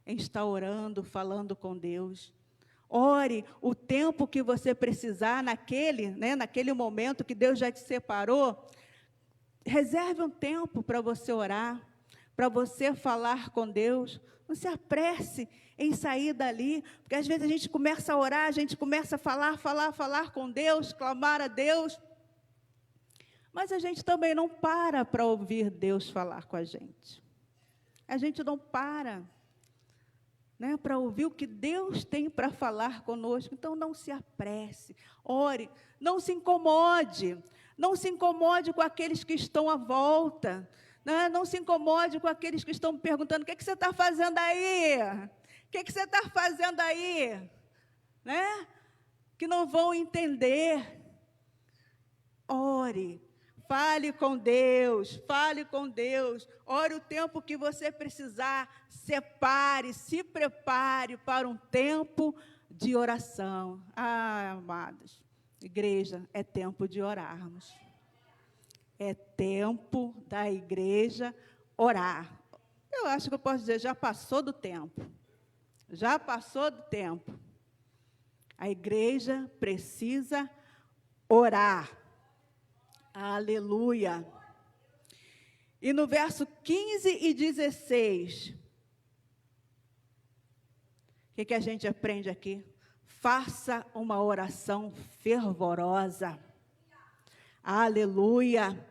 D: em estar orando, falando com Deus. Ore o tempo que você precisar naquele momento que Deus já te separou. Reserve um tempo para você orar, para você falar com Deus. Não se apresse em sair dali, porque às vezes a gente começa a orar, a gente começa a falar com Deus, clamar a Deus, mas a gente também não para ouvir Deus falar com a gente. A gente não para, né, para ouvir o que Deus tem para falar conosco. Então não se apresse, ore, não se incomode. Não se incomode com aqueles que estão à volta. Né? Não se incomode com aqueles que estão perguntando: o que você está fazendo aí? O que você está fazendo aí? Né? Que não vão entender. Ore, fale com Deus, ore o tempo que você precisar, separe, se prepare para um tempo de oração. Ah, amados, igreja, é tempo de orarmos. É tempo da igreja orar. Eu acho que eu posso dizer, já passou do tempo. Já passou do tempo. A igreja precisa orar. Aleluia. E no verso 15 e 16, o que a gente aprende aqui? Faça uma oração fervorosa. Aleluia.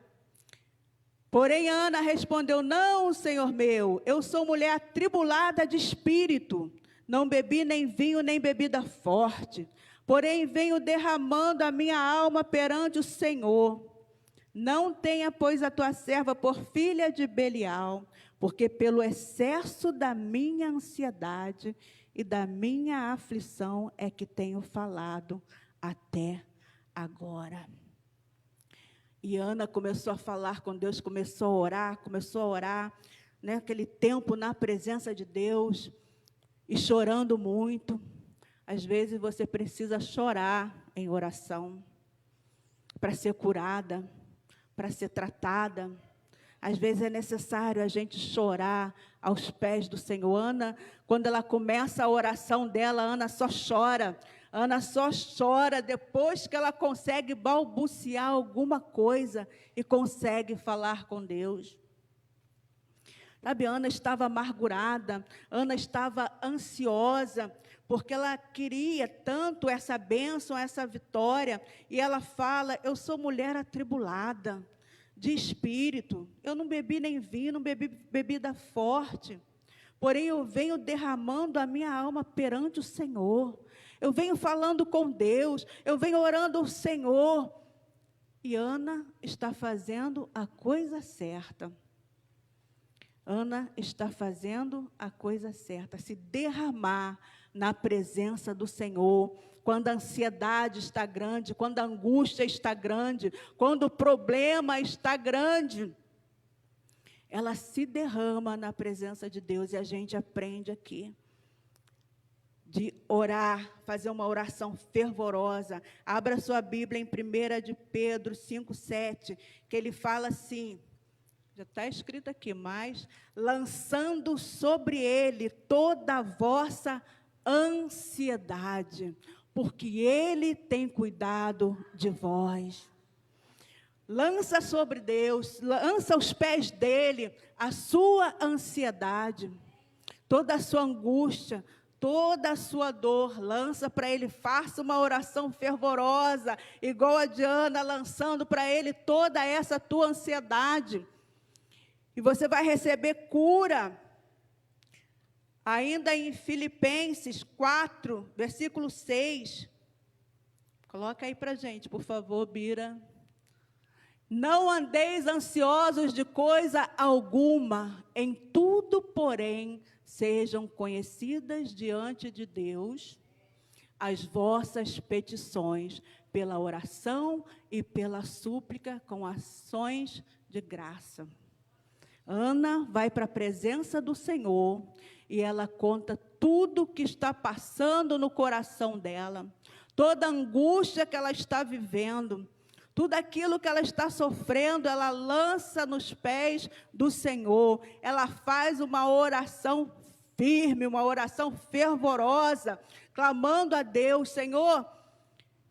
D: Porém, Ana respondeu, não, Senhor meu, eu sou mulher atribulada de espírito, não bebi nem vinho, nem bebida forte, porém venho derramando a minha alma perante o Senhor. Não tenha, pois, a tua serva por filha de Belial, porque pelo excesso da minha ansiedade e da minha aflição é que tenho falado até agora. E Ana começou a falar com Deus, começou a orar, né, aquele tempo na presença de Deus, e chorando muito. Às vezes você precisa chorar em oração, para ser curada, para ser tratada. Às vezes é necessário a gente chorar aos pés do Senhor. Ana, quando ela começa a oração dela, Ana só chora. Ana só chora depois que ela consegue balbuciar alguma coisa e consegue falar com Deus. Sabe, Ana estava amargurada, Ana estava ansiosa, porque ela queria tanto essa bênção, essa vitória, e ela fala, eu sou mulher atribulada, de espírito, eu não bebi nem vinho, não bebi bebida forte, porém eu venho derramando a minha alma perante o Senhor, eu venho falando com Deus, eu venho orando ao Senhor, e Ana está fazendo a coisa certa. Ana está fazendo a coisa certa, se derramar na presença do Senhor, quando a ansiedade está grande, quando a angústia está grande, quando o problema está grande, ela se derrama na presença de Deus, e a gente aprende aqui, de orar, fazer uma oração fervorosa. Abra sua Bíblia em 1 de Pedro 5:7, que ele fala assim, já está escrito aqui, mas lançando sobre ele toda a vossa ansiedade, porque ele tem cuidado de vós. Lança sobre Deus, lança aos pés dele a sua ansiedade, toda a sua angústia, toda a sua dor, lança para ele, faça uma oração fervorosa, igual a Diana, lançando para ele toda essa tua ansiedade. E você vai receber cura. Ainda em Filipenses 4, versículo 6. Coloca aí para a gente, por favor, Bira. Não andeis ansiosos de coisa alguma, em tudo, porém, sejam conhecidas diante de Deus as vossas petições, pela oração e pela súplica, com ações de graça. Ana vai para a presença do Senhor e ela conta tudo o que está passando no coração dela, toda a angústia que ela está vivendo, tudo aquilo que ela está sofrendo, ela lança nos pés do Senhor, ela faz uma oração firme, uma oração fervorosa, clamando a Deus, Senhor,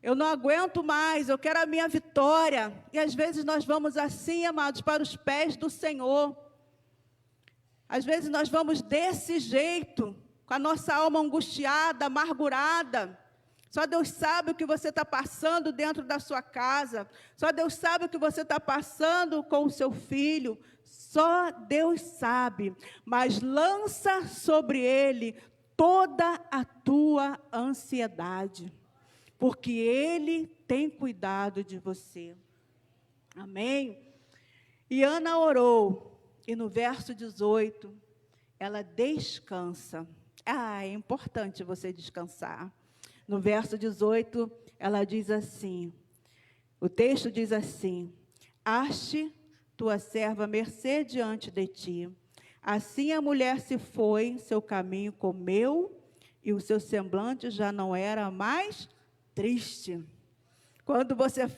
D: eu não aguento mais, eu quero a minha vitória. E às vezes nós vamos assim, amados, para os pés do Senhor. Às vezes nós vamos desse jeito, com a nossa alma angustiada, amargurada. Só Deus sabe o que você está passando dentro da sua casa. Só Deus sabe o que você está passando com o seu filho. Só Deus sabe. Mas lança sobre ele toda a tua ansiedade, porque ele tem cuidado de você. Amém? E Ana orou. E no verso 18, ela descansa, É importante você descansar. No verso 18, ela diz assim, o texto diz assim: ache tua serva mercê diante de ti. Assim a mulher se foi, seu caminho comeu, e o seu semblante já não era mais triste. Quando você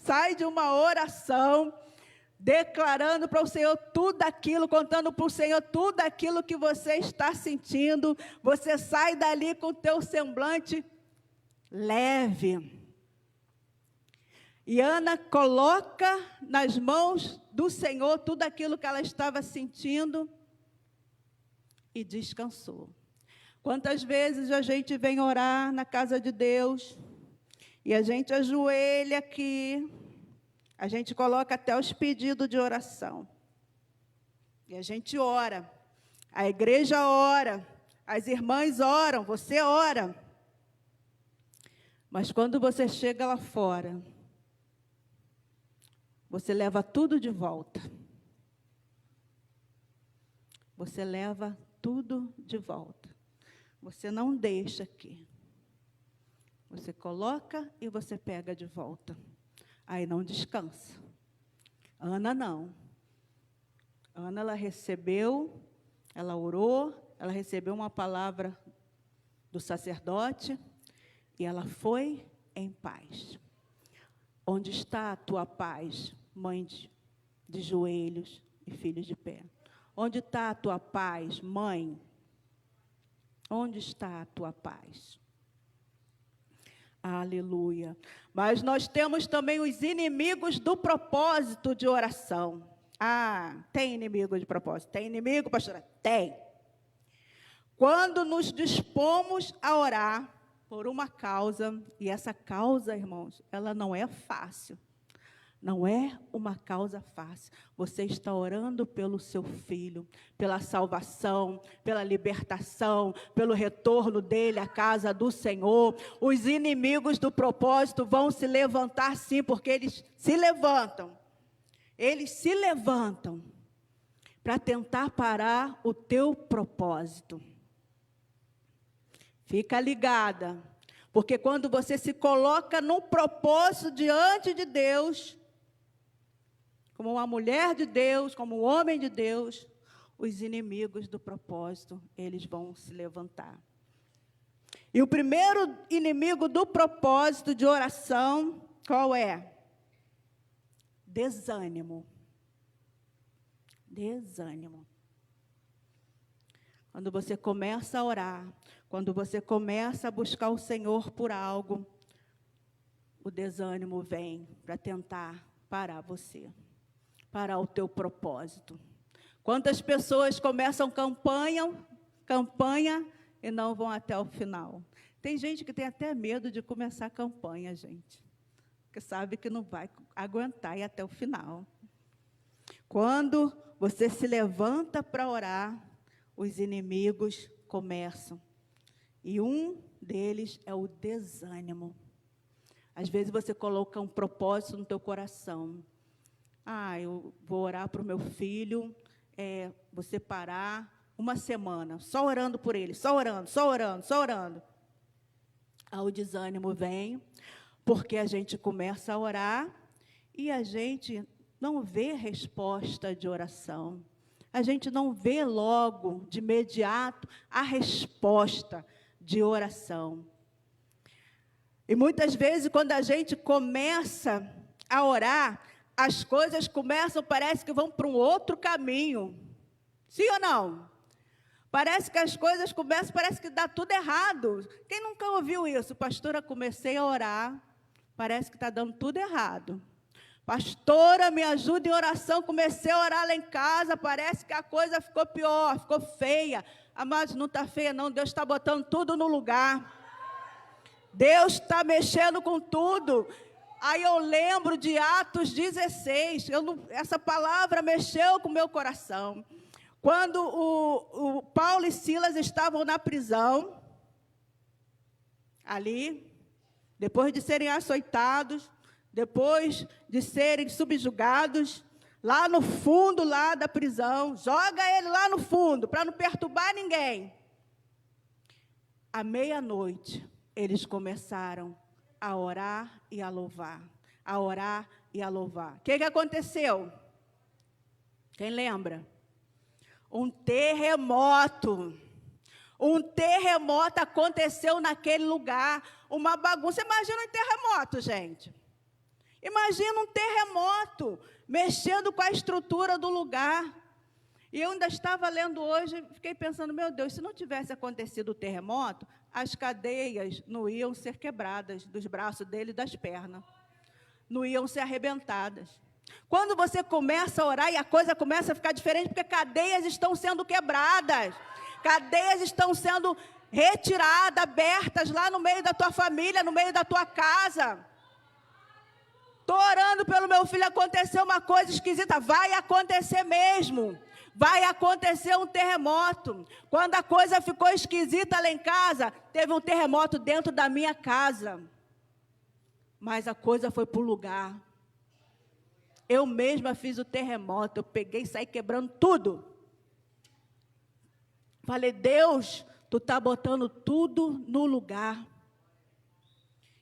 D: sai de uma oração, declarando para o Senhor tudo aquilo, contando para o Senhor tudo aquilo que você está sentindo, você sai dali com o teu semblante leve. E Ana coloca nas mãos do Senhor tudo aquilo que ela estava sentindo e descansou. Quantas vezes a gente vem orar na casa de Deus e a gente ajoelha aqui, a gente coloca até os pedidos de oração. E a gente ora, a igreja ora, as irmãs oram, você ora. Mas quando você chega lá fora, você leva tudo de volta. Você leva tudo de volta. Você não deixa aqui. Você coloca e você pega de volta. Aí não descansa. Ana não. Ana, ela recebeu, ela orou, ela recebeu uma palavra do sacerdote e ela foi em paz. Onde está a tua paz, mãe de joelhos e filhos de pé? Onde está a tua paz, mãe? Onde está a tua paz? Aleluia. Mas nós temos também os inimigos do propósito de oração. Tem inimigo de propósito? Tem inimigo, pastora? Tem. Quando nos dispomos a orar por uma causa, e essa causa, irmãos, ela não é fácil. Não é uma causa fácil. Você está orando pelo seu filho, pela salvação, pela libertação, pelo retorno dele à casa do Senhor. Os inimigos do propósito vão se levantar sim, porque eles se levantam. Eles se levantam para tentar parar o teu propósito. Fica ligada, porque quando você se coloca num propósito diante de Deus, como uma mulher de Deus, como um homem de Deus, os inimigos do propósito, eles vão se levantar. E o primeiro inimigo do propósito de oração, qual é? Desânimo. Desânimo. Quando você começa a orar, quando você começa a buscar o Senhor por algo, o desânimo vem para tentar parar você, parar o teu propósito. Quantas pessoas começam campanha e não vão até o final? Tem gente que tem até medo de começar a campanha, gente, porque sabe que não vai aguentar ir até o final. Quando você se levanta para orar, os inimigos começam. E um deles é o desânimo. Às vezes você coloca um propósito no teu coração. Eu vou orar para o meu filho, você parar uma semana, só orando por ele, só orando. Aí o desânimo vem, porque a gente começa a orar e a gente não vê resposta de oração. A gente não vê logo, de imediato, a resposta de oração. E muitas vezes, quando a gente começa a orar, as coisas começam, parece que vão para um outro caminho. Sim ou não? Parece que as coisas começam, parece que dá tudo errado. Quem nunca ouviu isso? Pastora, comecei a orar, parece que está dando tudo errado. Pastora, me ajuda em oração, comecei a orar lá em casa, parece que a coisa ficou pior, ficou feia. Amados, não está feia não, Deus está botando tudo no lugar. Deus está mexendo com tudo. Aí eu lembro de Atos 16, essa palavra mexeu com o meu coração. Quando o Paulo e Silas estavam na prisão, ali, depois de serem açoitados, depois de serem subjugados, lá no fundo lá da prisão, joga ele lá no fundo, para não perturbar ninguém. À meia-noite, eles começaram a orar e a louvar. A orar e a louvar. O que aconteceu? Quem lembra? Um terremoto. Um terremoto aconteceu naquele lugar. Uma bagunça. Imagina um terremoto, gente. Imagina um terremoto mexendo com a estrutura do lugar. E eu ainda estava lendo hoje, fiquei pensando, meu Deus, se não tivesse acontecido o terremoto, as cadeias não iam ser quebradas dos braços dele e das pernas. Não iam ser arrebentadas. Quando você começa a orar e a coisa começa a ficar diferente, porque cadeias estão sendo quebradas, cadeias estão sendo retiradas, abertas lá no meio da tua família, no meio da tua casa. Estou orando pelo meu filho, aconteceu uma coisa esquisita, vai acontecer mesmo. Vai acontecer um terremoto. Quando a coisa ficou esquisita lá em casa, teve um terremoto dentro da minha casa. Mas a coisa foi para o lugar. Eu mesma fiz o terremoto, eu peguei e saí quebrando tudo. Falei, Deus, tu está botando tudo no lugar.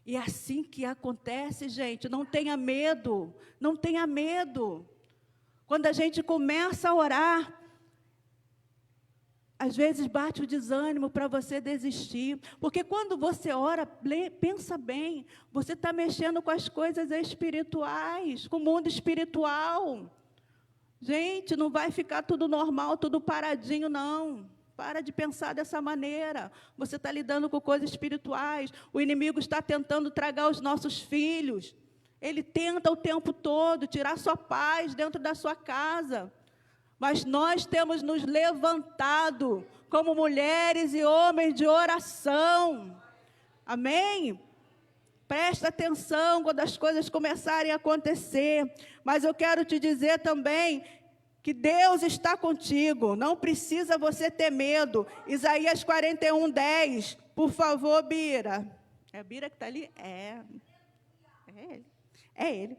D: E é assim que acontece, gente, não tenha medo, não tenha medo. Quando a gente começa a orar, às vezes bate o desânimo para você desistir. Porque quando você ora, pensa bem, você está mexendo com as coisas espirituais, com o mundo espiritual. Gente, não vai ficar tudo normal, tudo paradinho, não. Para de pensar dessa maneira. Você está lidando com coisas espirituais. O inimigo está tentando tragar os nossos filhos. Ele tenta o tempo todo tirar sua paz dentro da sua casa. Mas nós temos nos levantado como mulheres e homens de oração. Amém? Presta atenção quando as coisas começarem a acontecer. Mas eu quero te dizer também que Deus está contigo. Não precisa você ter medo. Isaías 41:10. Por favor, Bira. É a Bira que está ali? É ele. É ele.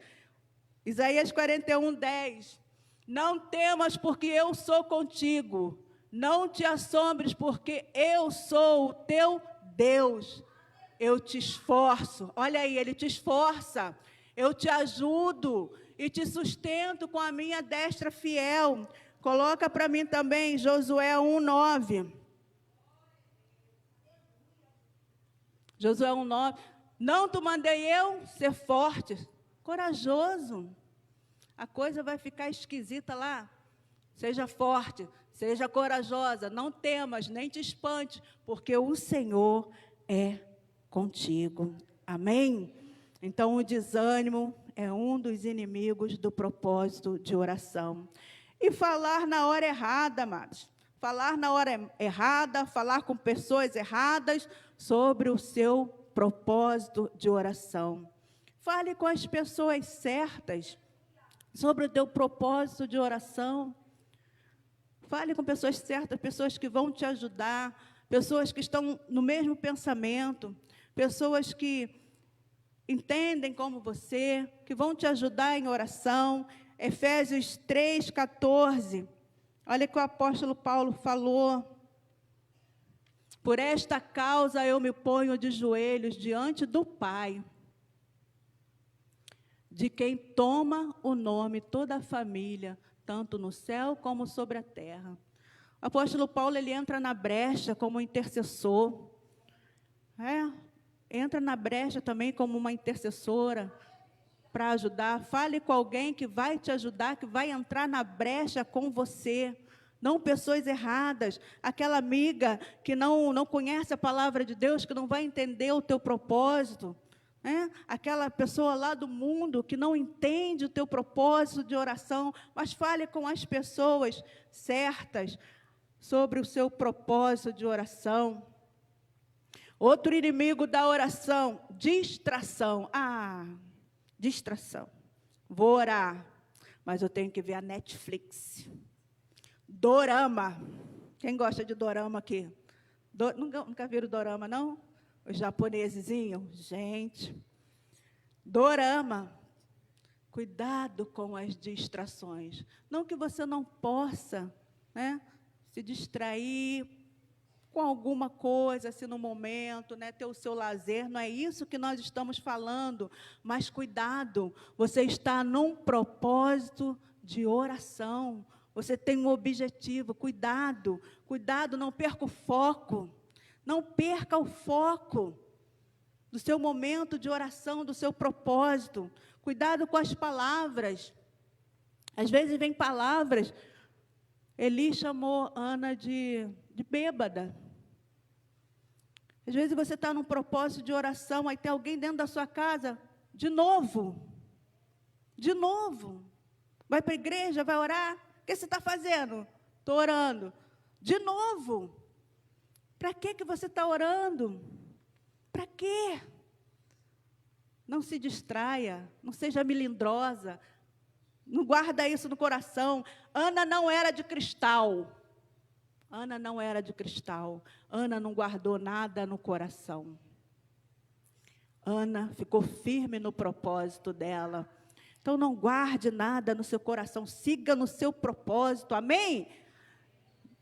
D: Isaías 41:10. Não temas, porque eu sou contigo. Não te assombres, porque eu sou o teu Deus. Eu te esforço. Olha aí, ele te esforça. Eu te ajudo e te sustento com a minha destra fiel. Coloca para mim também Josué 1:9. Josué 1:9. Não te mandei eu ser forte, corajoso. A coisa vai ficar esquisita lá. Seja forte, seja corajosa, não temas, nem te espante, porque o Senhor é contigo. Amém? Então, o desânimo é um dos inimigos do propósito de oração. E falar na hora errada, amados. Falar na hora errada, falar com pessoas erradas sobre o seu propósito de oração. Fale com as pessoas certas sobre o teu propósito de oração. Fale com pessoas certas, pessoas que vão te ajudar, pessoas que estão no mesmo pensamento, pessoas que entendem como você, que vão te ajudar em oração. Efésios 3:14. Olha o que o apóstolo Paulo falou. Por esta causa eu me ponho de joelhos diante do Pai, de quem toma o nome toda a família, tanto no céu como sobre a terra. O apóstolo Paulo, ele entra na brecha como intercessor. Entra na brecha também como uma intercessora para ajudar. Fale com alguém que vai te ajudar, que vai entrar na brecha com você. Não pessoas erradas, aquela amiga que não conhece a palavra de Deus, que não vai entender o teu propósito. Aquela pessoa lá do mundo que não entende o teu propósito de oração, mas fale com as pessoas certas sobre o seu propósito de oração. Outro inimigo da oração, distração. Distração. Vou orar, mas eu tenho que ver a Netflix. Dorama. Quem gosta de dorama aqui? Nunca viram dorama, não? Os japonesezinhos, gente. Dorama. Cuidado com as distrações. Não que você não possa, se distrair com alguma coisa, assim, no momento, né, ter o seu lazer, não é isso que nós estamos falando, mas cuidado, você está num propósito de oração, você tem um objetivo, cuidado, cuidado, não perca o foco, não perca o foco do seu momento de oração, do seu propósito, cuidado com as palavras, às vezes vem palavras, Eli chamou Ana de bêbada. Às vezes você está num propósito de oração, aí tem alguém dentro da sua casa, de novo, vai para a igreja, vai orar, o que você está fazendo? Estou orando, de novo, para que você está orando? Para quê? Não se distraia, não seja melindrosa, não guarda isso no coração. Ana não era de cristal. Ana não era de cristal. Ana não guardou nada no coração. Ana ficou firme no propósito dela. Então não guarde nada no seu coração, siga no seu propósito, amém?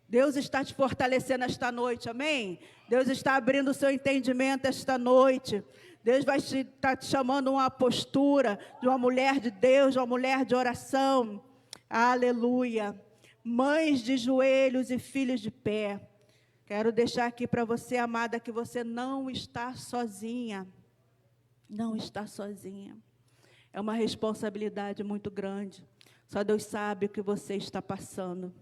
D: Deus está te fortalecendo esta noite, amém? Deus está abrindo o seu entendimento esta noite. Deus vai estar te chamando uma postura de uma mulher de Deus, de uma mulher de oração. Aleluia. Mães de joelhos e filhos de pé. Quero deixar aqui para você, amada, que você não está sozinha. Não está sozinha. É uma responsabilidade muito grande. Só Deus sabe o que você está passando.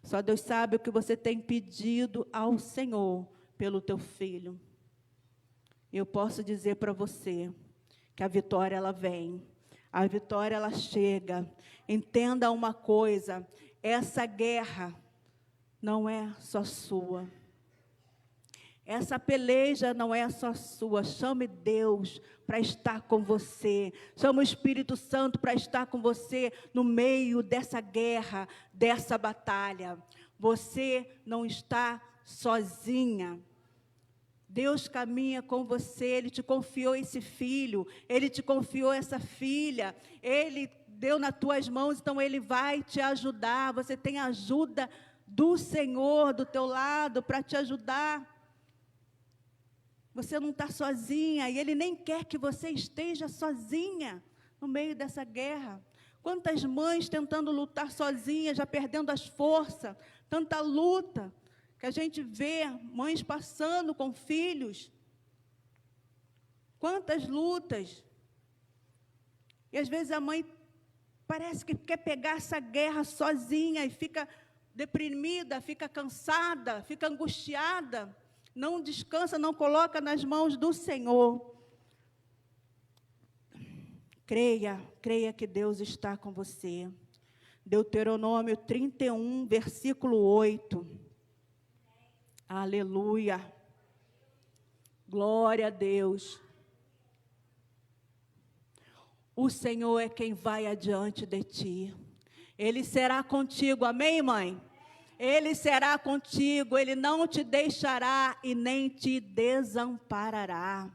D: Só Deus sabe o que você tem pedido ao Senhor pelo teu filho. Eu posso dizer para você que a vitória ela vem. A vitória ela chega. Entenda uma coisa, essa guerra não é só sua. Essa peleja não é só sua. Chame Deus para estar com você. Chame o Espírito Santo para estar com você no meio dessa guerra, dessa batalha. Você não está sozinha. Deus caminha com você, Ele te confiou esse filho, Ele te confiou essa filha, Ele deu nas tuas mãos, então Ele vai te ajudar. Você tem a ajuda do Senhor do teu lado para te ajudar. Você não está sozinha e Ele nem quer que você esteja sozinha no meio dessa guerra. Quantas mães tentando lutar sozinhas, já perdendo as forças, tanta luta que a gente vê, mães passando com filhos. Quantas lutas. E às vezes a mãe parece que quer pegar essa guerra sozinha e fica deprimida, fica cansada, fica angustiada. Não descansa, não coloca nas mãos do Senhor. Creia que Deus está com você. Deuteronômio 31, versículo 8. Aleluia. Glória a Deus. O Senhor é quem vai adiante de ti. Ele será contigo, amém, mãe? Ele será contigo, Ele não te deixará e nem te desamparará.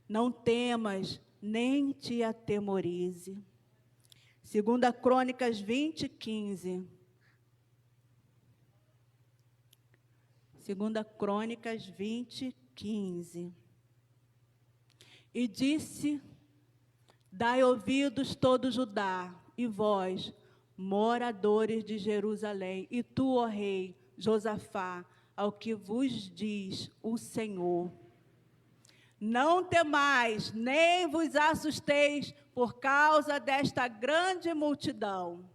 D: Não temas, nem te atemorize. 2 Crônicas 20, 15. 2 Crônicas 20, 15. E disse: dai ouvidos todo Judá, e vós, moradores de Jerusalém, e tu, ó rei Josafá, ao que vos diz o Senhor. Não temais, nem vos assusteis por causa desta grande multidão,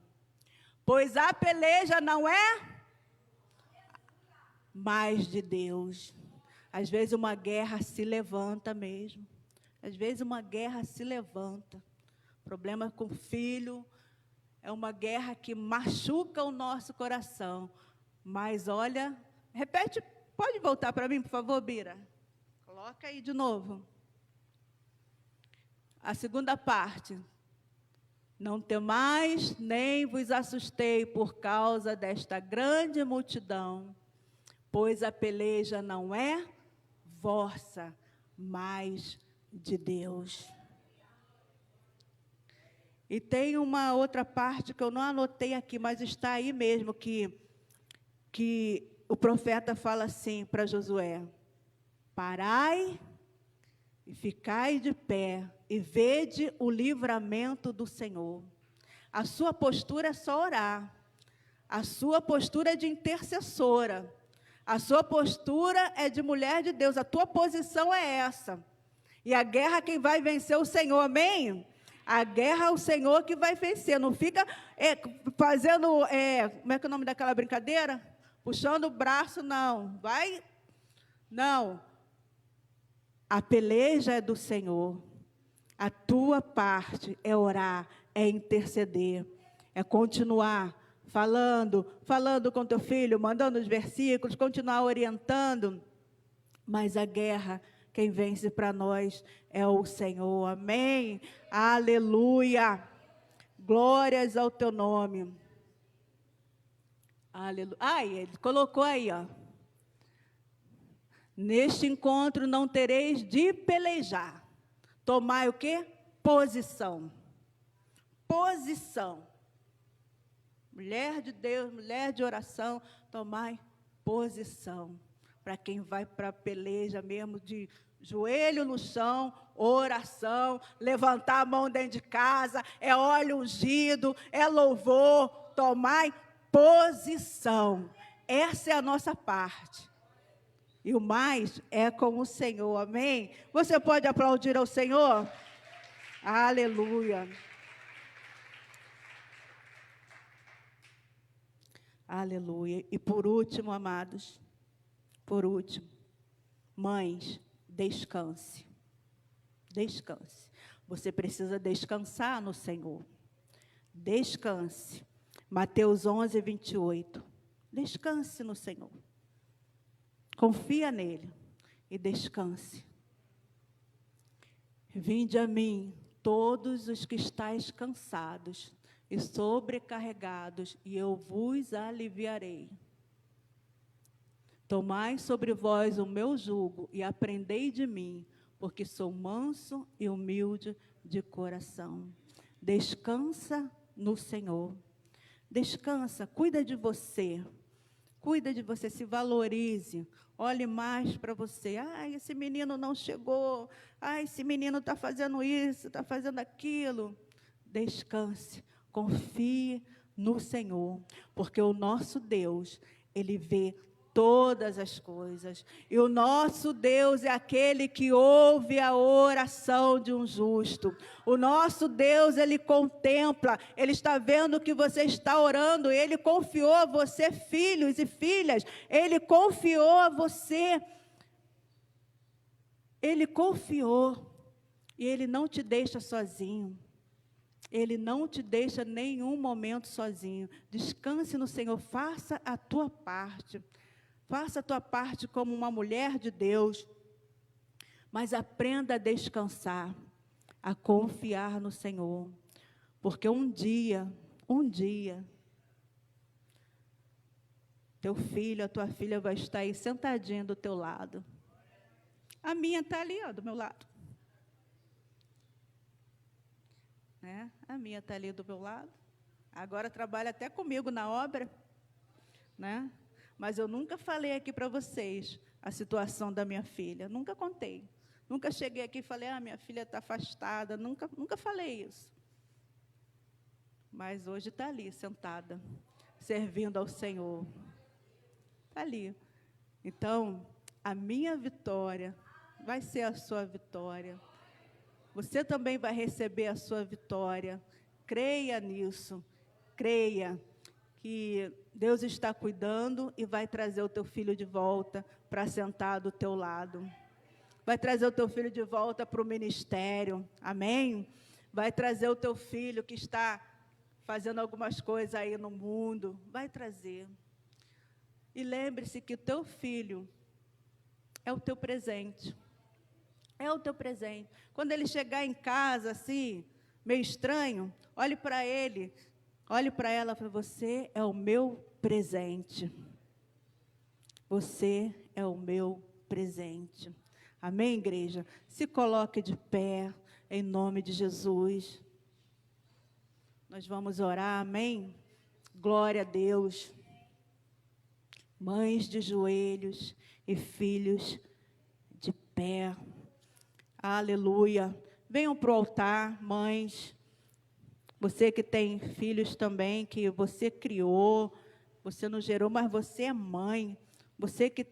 D: pois a peleja não é mais de Deus. Às vezes uma guerra se levanta mesmo. Às vezes uma guerra se levanta. Problema com o filho. É uma guerra que machuca o nosso coração. Mas olha, repete, pode voltar para mim, por favor, Bira? Coloca aí de novo. A segunda parte. Não temais, nem vos assustei por causa desta grande multidão, pois a peleja não é vossa, mas de Deus. E tem uma outra parte que eu não anotei aqui, mas está aí mesmo, que o profeta fala assim para Josué: parai e ficai de pé e vede o livramento do Senhor. A sua postura é só orar. A sua postura é de intercessora. A sua postura é de mulher de Deus. A tua posição é essa. E a guerra quem vai vencer é o Senhor, amém? A guerra é o Senhor que vai vencer. Não fica fazendo, como é que é o nome daquela brincadeira? Puxando o braço, não. Vai, não. A peleja é do Senhor. A tua parte é orar, é interceder, é continuar falando com teu filho, mandando os versículos, continuar orientando. Mas a guerra, quem vence para nós é o Senhor, amém? Aleluia! Glórias ao teu nome. Aleluia. Ele colocou aí, ó. Neste encontro não tereis de pelejar. Tomai o quê? Posição. Posição. Mulher de Deus, mulher de oração, tomai posição. Para quem vai para a peleja mesmo, de joelho no chão, oração, levantar a mão dentro de casa, é óleo ungido, é louvor, tomai posição. Essa é a nossa parte. E o mais é com o Senhor, amém? Você pode aplaudir ao Senhor? Aleluia. Aleluia. E por último, amados, por último, mães, descanse. Descanse. Você precisa descansar no Senhor. Descanse. Mateus 11, 28. Descanse no Senhor. Confia nele e descanse. Vinde a mim, todos os que estáis cansados e sobrecarregados, e eu vos aliviarei. Tomai sobre vós o meu jugo e aprendei de mim, porque sou manso e humilde de coração. Descansa no Senhor. Descansa, cuida de você. Cuida de você, se valorize. Olhe mais para você. Esse menino não chegou. Esse menino está fazendo isso, está fazendo aquilo. Descanse, confie no Senhor, porque o nosso Deus, Ele vê todas as coisas. E o nosso Deus é aquele que ouve a oração de um justo. O nosso Deus, Ele contempla, Ele está vendo que você está orando, Ele confiou a você, filhos e filhas, Ele confiou a você. Ele confiou, e Ele não te deixa sozinho. Ele não te deixa nenhum momento sozinho. Descanse no Senhor, faça a tua parte. Faça a tua parte como uma mulher de Deus, mas aprenda a descansar, a confiar no Senhor, porque um dia, teu filho, a tua filha vai estar aí sentadinha do teu lado. A minha está ali, ó, do meu lado. A minha está ali do meu lado. Agora trabalha até comigo na obra, né? Mas eu nunca falei aqui para vocês a situação da minha filha. Nunca contei. Nunca cheguei aqui e falei, minha filha está afastada. Nunca falei isso. Mas hoje está ali, sentada, servindo ao Senhor. Está ali. Então, a minha vitória vai ser a sua vitória. Você também vai receber a sua vitória. Creia nisso. Creia que Deus está cuidando e vai trazer o teu filho de volta para sentar do teu lado. Vai trazer o teu filho de volta para o ministério. Amém? Vai trazer o teu filho que está fazendo algumas coisas aí no mundo. Vai trazer. E lembre-se que o teu filho é o teu presente. É o teu presente. Quando ele chegar em casa assim, meio estranho, olhe para ele. Olhe para ela e fale, você é o meu presente. Você é o meu presente. Amém, igreja? Se coloque de pé, em nome de Jesus. Nós vamos orar, amém? Glória a Deus. mães de joelhos e filhos de pé. Aleluia. Venham para o altar, mães. Você que tem filhos também, que você criou, você não gerou, mas você é mãe. Você que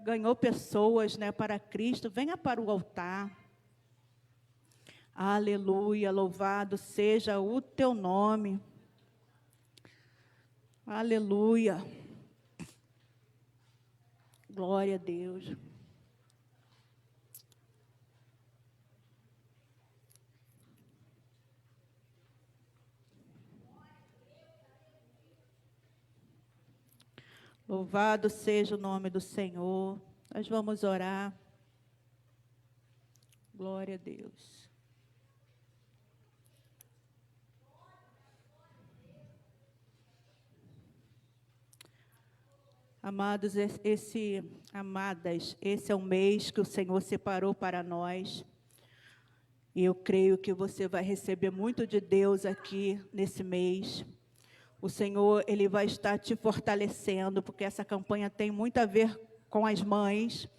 D: ganhou pessoas, né, para Cristo, venha para o altar. Aleluia, louvado seja o teu nome. Aleluia. Glória a Deus. Louvado seja o nome do Senhor. Nós vamos orar. Glória a Deus. Amados, amadas, esse é um mês que o Senhor separou para nós. E eu creio que você vai receber muito de Deus aqui nesse mês. O Senhor, Ele vai estar te fortalecendo, porque essa campanha tem muito a ver com as mães.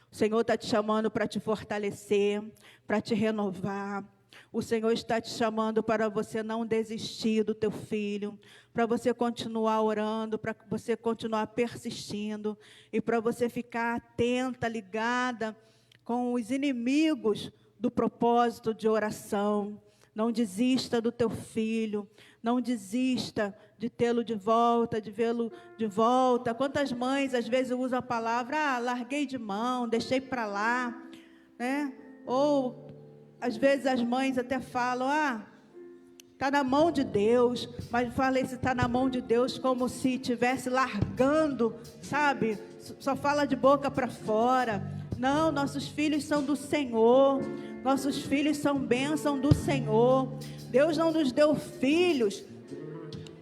D: O Senhor está te chamando para te fortalecer, para te renovar. O Senhor está te chamando para você não desistir do teu filho, para você continuar orando, para você continuar persistindo e para você ficar atenta, ligada com os inimigos do propósito de oração. Não desista do teu filho, não desista de tê-lo de volta, de vê-lo de volta. Quantas mães às vezes usam a palavra, larguei de mão, deixei para lá, né? Ou às vezes as mães até falam, está na mão de Deus, mas fala esse está na mão de Deus como se estivesse largando, sabe? Só fala de boca para fora. Não, nossos filhos são do Senhor, nossos filhos são bênção do Senhor. Deus não nos deu filhos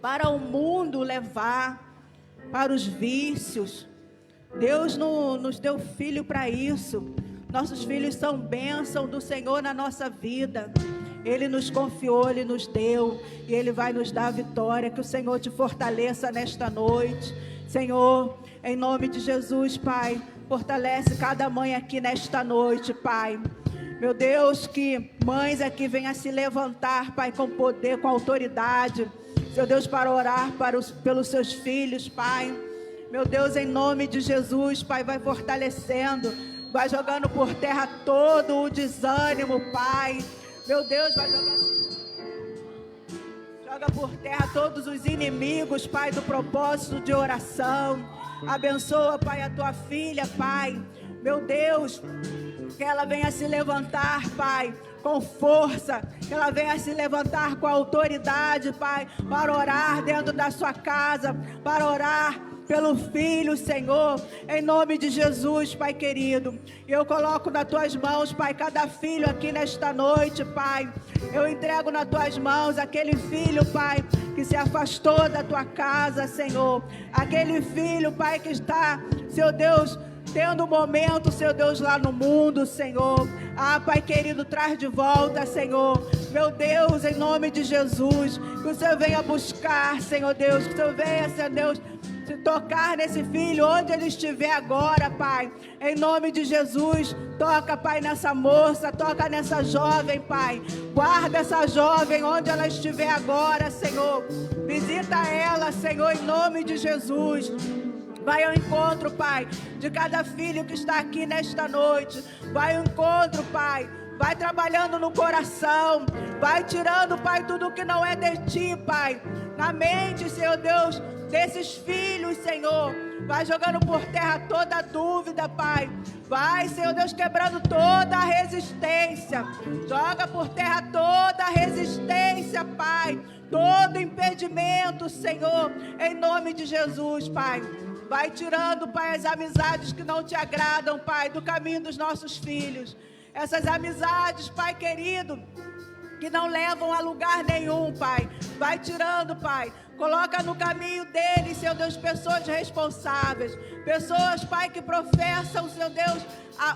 D: para o mundo levar, para os vícios. Deus não nos deu filho para isso. Nossos filhos são bênção do Senhor na nossa vida. Ele nos confiou, Ele nos deu, e Ele vai nos dar a vitória. Que o Senhor te fortaleça nesta noite. Senhor, em nome de Jesus, Pai, fortalece cada mãe aqui nesta noite, Pai. Meu Deus, que mães aqui venham a se levantar, Pai, com poder, com autoridade. Seu Deus, para orar pelos seus filhos, Pai. Meu Deus, em nome de Jesus, Pai, vai fortalecendo, vai jogando por terra todo o desânimo, Pai. Meu Deus, vai joga por terra todos os inimigos, Pai, do propósito de oração. Abençoa, Pai, a tua filha, Pai. Meu Deus, que ela venha se levantar, Pai, com força, que ela venha se levantar com autoridade, Pai, para orar dentro da sua casa, para orar pelo filho, Senhor, em nome de Jesus, Pai querido. Eu coloco nas tuas mãos, Pai, cada filho aqui nesta noite, Pai. Eu entrego nas tuas mãos aquele filho, Pai, que se afastou da tua casa, Senhor. Aquele filho, Pai, que está, seu Deus, tendo um momento, seu Deus, lá no mundo, Senhor. Pai querido, traz de volta, Senhor. Meu Deus, em nome de Jesus, que o Senhor venha buscar, Senhor Deus. Que o Senhor venha, Senhor Deus, se tocar nesse filho, onde ele estiver agora, Pai. Em nome de Jesus, toca, Pai, nessa moça, toca nessa jovem, Pai. Guarda essa jovem onde ela estiver agora, Senhor. Visita ela, Senhor, em nome de Jesus. Vai ao encontro, Pai, de cada filho que está aqui nesta noite. Vai ao encontro, Pai. Vai trabalhando no coração. Vai tirando, Pai, tudo que não é de Ti, Pai. Na mente, Senhor Deus, desses filhos, Senhor. Vai jogando por terra toda dúvida, Pai. Vai, Senhor Deus, quebrando toda a resistência. Joga por terra toda a resistência, Pai. Todo impedimento, Senhor. Em nome de Jesus, Pai. Vai tirando, Pai, as amizades que não te agradam, Pai, do caminho dos nossos filhos. Essas amizades, Pai querido, que não levam a lugar nenhum, Pai. Vai tirando, Pai. Coloca no caminho deles, Senhor Deus, pessoas responsáveis. Pessoas, Pai, que professam, Senhor Deus,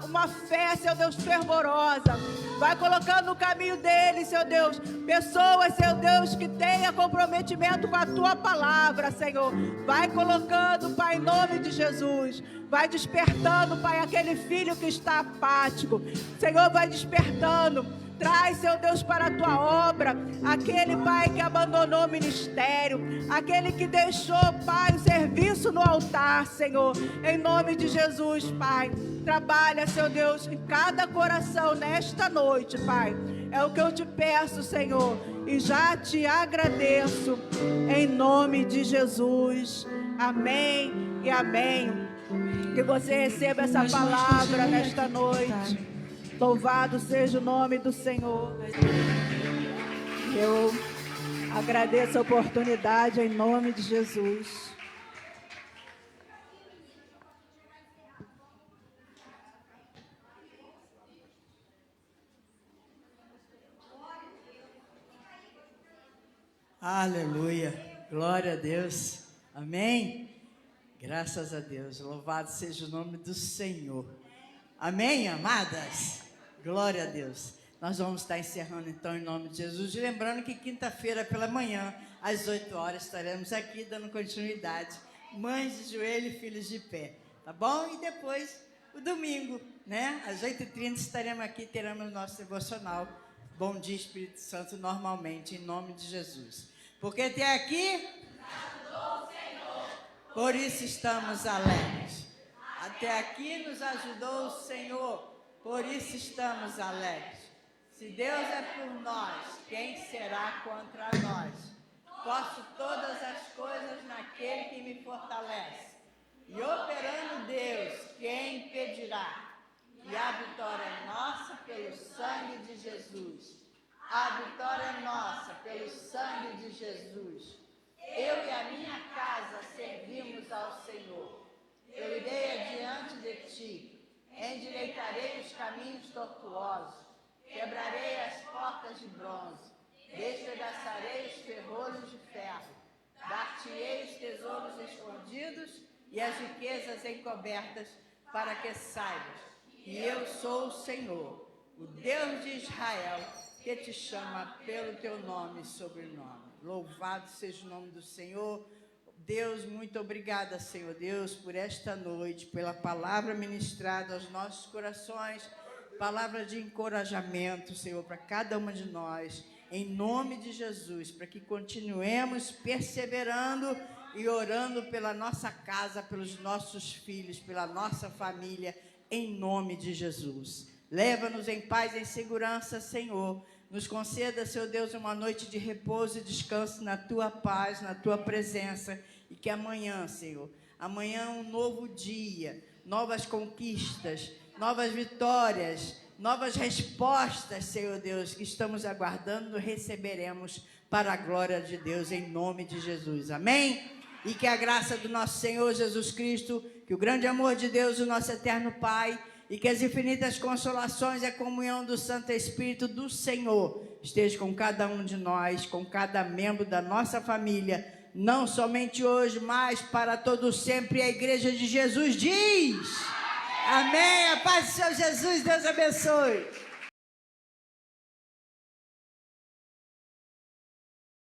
D: uma fé, Senhor Deus, fervorosa. Vai colocando no caminho deles, Senhor Deus, pessoas, Senhor Deus, que tenham comprometimento com a Tua palavra, Senhor. Vai colocando, Pai, em nome de Jesus. Vai despertando, Pai, aquele filho que está apático. Senhor, vai despertando. Traz, Senhor Deus, para a Tua obra, aquele, Pai, que abandonou o ministério, aquele que deixou, Pai, o serviço no altar, Senhor, em nome de Jesus, Pai. Trabalha, Senhor Deus, em cada coração nesta noite, Pai. É o que eu te peço, Senhor, e já te agradeço, em nome de Jesus. Amém e amém. Que você receba essa palavra nesta noite. Louvado seja o nome do Senhor. Eu agradeço a oportunidade em nome de Jesus.
E: Aleluia, glória a Deus, amém? Graças a Deus, louvado seja o nome do Senhor. Amém, amadas? Glória a Deus. Nós vamos estar encerrando então em nome de Jesus. E lembrando que quinta-feira pela manhã, às 8 horas, estaremos aqui dando continuidade. Mães de joelho e filhos de pé. Tá bom? E depois, o domingo, né? Às 8h30 estaremos aqui, teremos nosso devocional. Bom dia, Espírito Santo, normalmente, em nome de Jesus. Porque até aqui, por isso estamos alegres. Até aqui nos ajudou o Senhor, por isso estamos alegres. Se Deus é por nós, quem será contra nós? Posso todas as coisas naquele que me fortalece. E operando Deus, quem impedirá? E a vitória é nossa pelo sangue de Jesus. A vitória é nossa pelo sangue de Jesus. Eu e a minha casa servimos ao Senhor. Eu irei adiante de ti, endireitarei os caminhos tortuosos, quebrarei as portas de bronze, despedaçarei os ferrolhos de ferro, dar-te-ei os tesouros escondidos e as riquezas encobertas, para que saibas que eu sou o Senhor, o Deus de Israel, que te chama pelo teu nome e sobrenome. Louvado seja o nome do Senhor. Deus, muito obrigada, Senhor Deus, por esta noite, pela palavra ministrada aos nossos corações, palavra de encorajamento, Senhor, para cada uma de nós, em nome de Jesus, para que continuemos perseverando e orando pela nossa casa, pelos nossos filhos, pela nossa família, em nome de Jesus. Leva-nos em paz e em segurança, Senhor. Nos conceda, Senhor Deus, uma noite de repouso e descanso na Tua paz, na Tua presença. E que amanhã, Senhor, amanhã é um novo dia, novas conquistas, novas vitórias, novas respostas, Senhor Deus, que estamos aguardando, receberemos para a glória de Deus, em nome de Jesus. Amém? E que a graça do nosso Senhor Jesus Cristo, que o grande amor de Deus, o nosso eterno Pai, e que as infinitas consolações e a comunhão do Santo Espírito do Senhor esteja com cada um de nós, com cada membro da nossa família, não somente hoje, mas para todo sempre. A Igreja de Jesus diz: amém. A paz do Senhor Jesus, Deus abençoe.